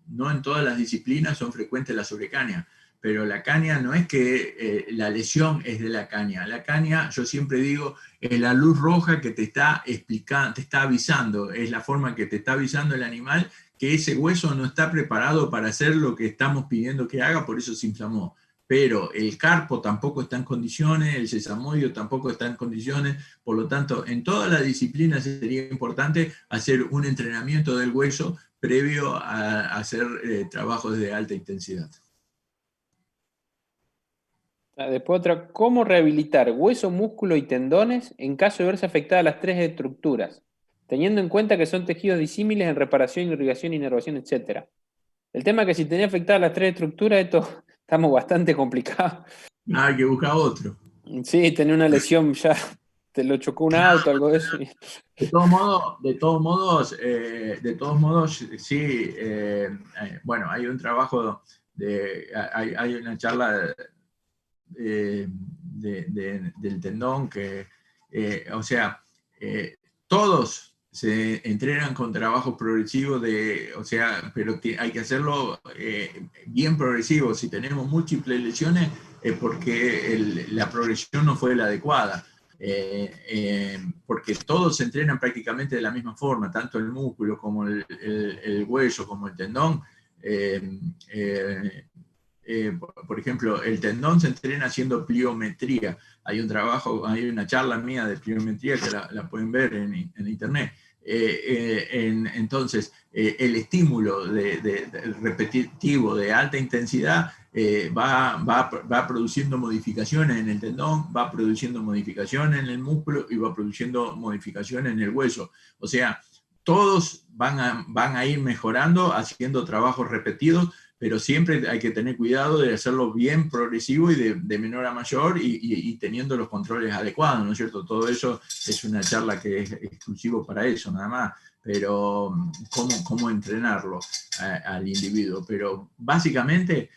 no en todas las disciplinas son frecuentes la sobrecaña, pero la caña no es que la lesión es de la caña, yo siempre digo, es la luz roja que te está explicando, te está avisando, es la forma que te está avisando el animal que ese hueso no está preparado para hacer lo que estamos pidiendo que haga, por eso se inflamó, pero el carpo tampoco está en condiciones, el sesamoide tampoco está en condiciones, por lo tanto, en todas las disciplinas sería importante hacer un entrenamiento del hueso previo a hacer trabajos de alta intensidad. Después otra, ¿cómo rehabilitar hueso, músculo y tendones en caso de verse afectadas las tres estructuras? Teniendo en cuenta que son tejidos disímiles en reparación, irrigación, inervación, etc. El tema es que si tenía afectadas las tres estructuras, esto estamos bastante complicados. Hay que buscar otro. Sí, tenía una lesión ya, te lo chocó un auto, algo de eso. De todos modos, sí, bueno, hay un trabajo, hay una charla del tendón que, o sea, todos se entrenan con trabajos progresivos, o sea, pero hay que hacerlo bien progresivo. Si tenemos múltiples lesiones es porque la progresión no fue la adecuada. Porque todos se entrenan prácticamente de la misma forma, tanto el músculo como el hueso, como el tendón. Eh, eh, por ejemplo, el tendón se entrena haciendo pliometría. Hay un trabajo, hay una charla mía de pliometría que la pueden ver en internet. Entonces, el estímulo repetitivo de alta intensidad va produciendo modificaciones en el tendón, va produciendo modificaciones en el músculo y va produciendo modificaciones en el hueso. O sea, todos van a ir mejorando haciendo trabajos repetidos, pero siempre hay que tener cuidado de hacerlo bien progresivo y de menor a mayor y teniendo los controles adecuados, ¿no es cierto? Todo eso es una charla que es exclusivo para eso, nada más, pero cómo entrenarlo al individuo. Pero básicamente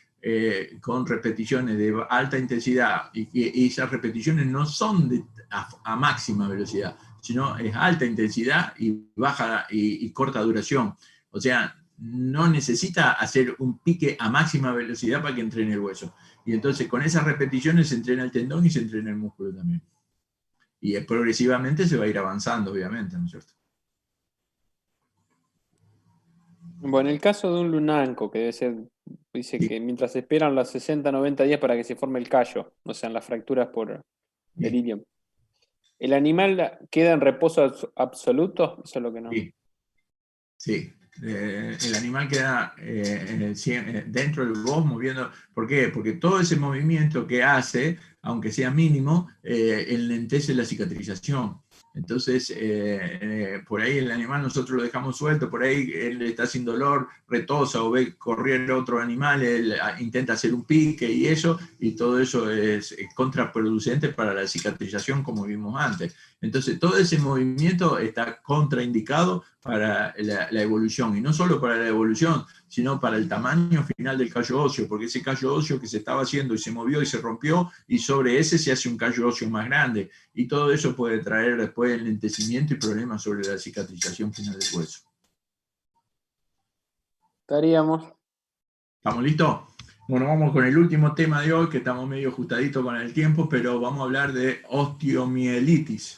con repeticiones de alta intensidad y esas repeticiones no son a máxima velocidad, sino es alta intensidad y baja y corta duración. O sea, no necesita hacer un pique a máxima velocidad para que entrene el hueso. Y entonces con esas repeticiones se entrena el tendón y se entrena el músculo también. Y progresivamente se va a ir avanzando, obviamente, ¿no es cierto? Bueno, en el caso de un lunanco, que debe ser, dice Sí, que mientras esperan los 60, 90 días para que se forme el callo, o sea, en las fracturas por sí, delirium, ¿el animal queda en reposo absoluto? Eso es lo que no. sí, sí. El animal queda dentro del box moviendo. ¿Por qué? Porque todo ese movimiento que hace, aunque sea mínimo, enlentece la cicatrización. Entonces, por ahí el animal nosotros lo dejamos suelto, por ahí él está sin dolor, retosa o ve correr otro animal, él intenta hacer un pique y todo eso es contraproducente para la cicatrización como vimos antes. Entonces, todo ese movimiento está contraindicado para la evolución, y no solo para la evolución, sino para el tamaño final del callo óseo, porque ese callo óseo que se estaba haciendo y se movió y se rompió, y sobre ese se hace un callo óseo más grande, y todo eso puede traer después enlentecimiento y problemas sobre la cicatrización final del hueso. Estaríamos. ¿Estamos listos? Bueno, vamos con el último tema de hoy, que estamos medio ajustaditos con el tiempo, pero vamos a hablar de osteomielitis.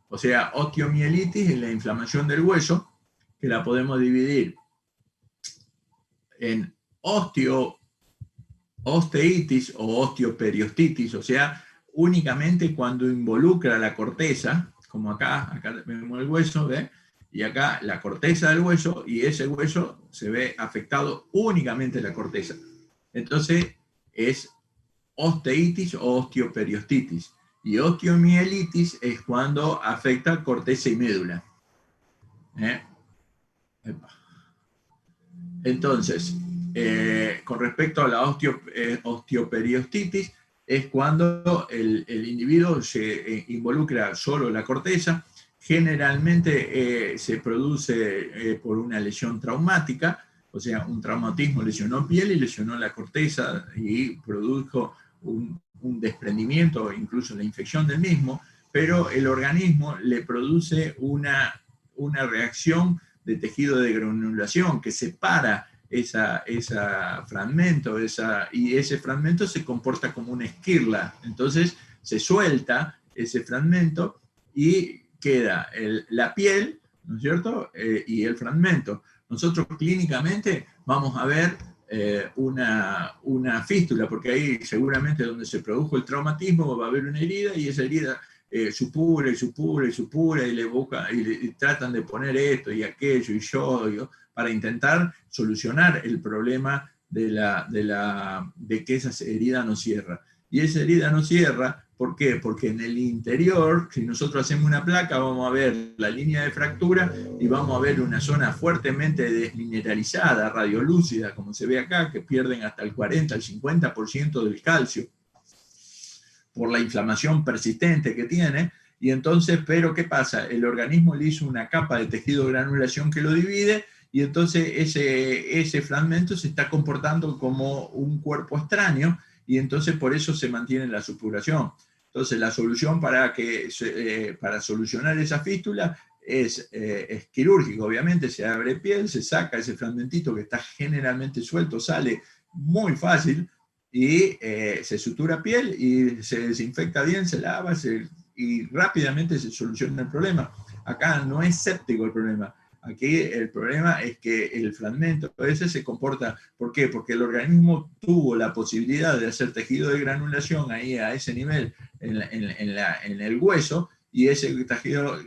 O sea, osteomielitis es la inflamación del hueso, que la podemos dividir en osteitis o osteoperiostitis, o sea, únicamente cuando involucra la corteza, como acá vemos el hueso, ¿ve? Y acá la corteza del hueso, y ese hueso se ve afectado únicamente la corteza. Entonces, es osteitis o osteoperiostitis. Y osteomielitis es cuando afecta corteza y médula. Entonces, con respecto a la osteoperiostitis, es cuando el individuo se involucra solo la corteza. Generalmente se produce por una lesión traumática, o sea, un traumatismo lesionó piel y lesionó la corteza y produjo un desprendimiento, incluso la infección del mismo, pero el organismo le produce una reacción de tejido de granulación que separa ese fragmento, y ese fragmento se comporta como una esquirla. Entonces se suelta ese fragmento y queda la piel, ¿no es cierto? Y el fragmento. Nosotros clínicamente vamos a ver una fístula, porque ahí seguramente donde se produjo el traumatismo va a haber una herida, y esa herida supura y supura y supura, y y tratan de poner esto y aquello y yodo para intentar solucionar el problema de que esa herida no cierra. Y esa herida no cierra, ¿por qué? Porque en el interior, si nosotros hacemos una placa, vamos a ver la línea de fractura y vamos a ver una zona fuertemente desmineralizada, radiolúcida, como se ve acá, que pierden hasta el 40, el 50% del calcio por la inflamación persistente que tiene. Y entonces, pero ¿qué pasa? El organismo le hizo una capa de tejido de granulación que lo divide, y entonces ese fragmento se está comportando como un cuerpo extraño, y entonces por eso se mantiene la supuración. Entonces la solución para solucionar esa fístula es quirúrgica. Obviamente se abre piel, se saca ese fragmentito que está generalmente suelto, sale muy fácil, y se sutura piel y se desinfecta bien, se lava y rápidamente se soluciona el problema. Acá no es séptico el problema. Aquí el problema es que el fragmento ese se comporta. ¿Por qué? Porque el organismo tuvo la posibilidad de hacer tejido de granulación ahí a ese nivel en el hueso, y ese tejido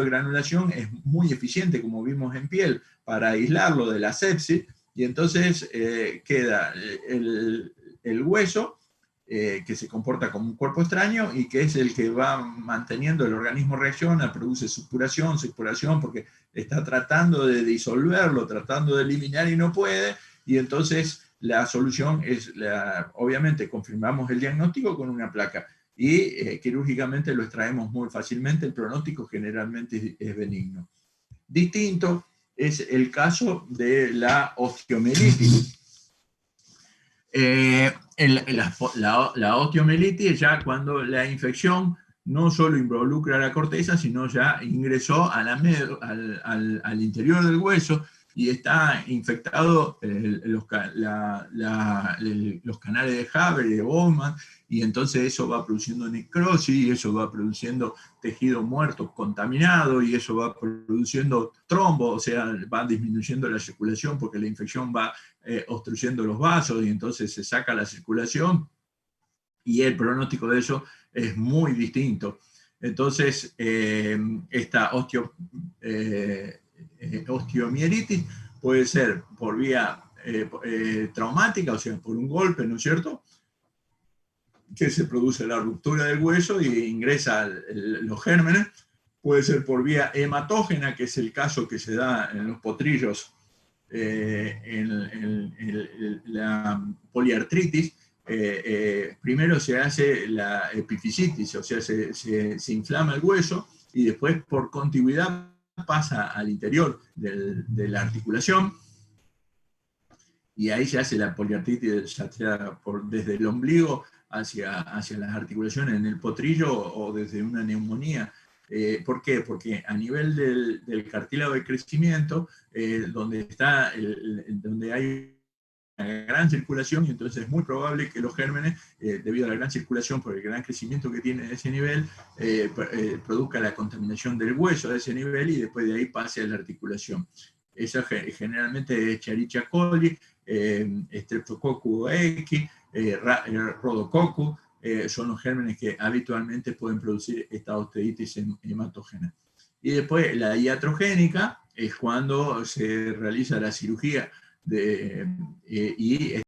de granulación es muy eficiente, como vimos en piel, para aislarlo de la sepsis, y entonces queda el hueso, que se comporta como un cuerpo extraño y que es el que va manteniendo, el organismo reacciona, produce supuración, porque está tratando de disolverlo, tratando de eliminar y no puede, y entonces la solución es, obviamente, confirmamos el diagnóstico con una placa y quirúrgicamente lo extraemos muy fácilmente, el pronóstico generalmente es benigno. Distinto es el caso de la osteomielitis. La osteomielitis es ya cuando la infección no solo involucra la corteza, sino ya ingresó al interior del hueso y está infectado los canales de Haber y de Bowman, y entonces eso va produciendo necrosis, y eso va produciendo tejido muerto contaminado, y eso va produciendo trombo, o sea, va disminuyendo la circulación porque la infección va obstruyendo los vasos, y entonces se saca la circulación, y el pronóstico de eso es muy distinto. Entonces, esta osteomielitis puede ser por vía traumática, o sea, por un golpe, ¿no es cierto?, que se produce la ruptura del hueso y ingresan los gérmenes. Puede ser por vía hematógena, que es el caso que se da en los potrillos en la poliartritis. Primero se hace la epifisitis, o sea, se inflama el hueso y después por contigüidad pasa al interior de la articulación y ahí se hace la poliartritis, ya sea desde el ombligo hacia las articulaciones en el potrillo o desde una neumonía. ¿Por qué? Porque a nivel del cartílago de crecimiento, donde hay una gran circulación, y entonces es muy probable que los gérmenes, debido a la gran circulación, por el gran crecimiento que tiene a ese nivel, produzca la contaminación del hueso a ese nivel y después de ahí pase a la articulación. Eso generalmente es Escherichia coli, Streptococcus X, Rhodococcus, son los gérmenes que habitualmente pueden producir esta osteitis hematógena. Y después la iatrogénica es cuando se realiza la cirugía y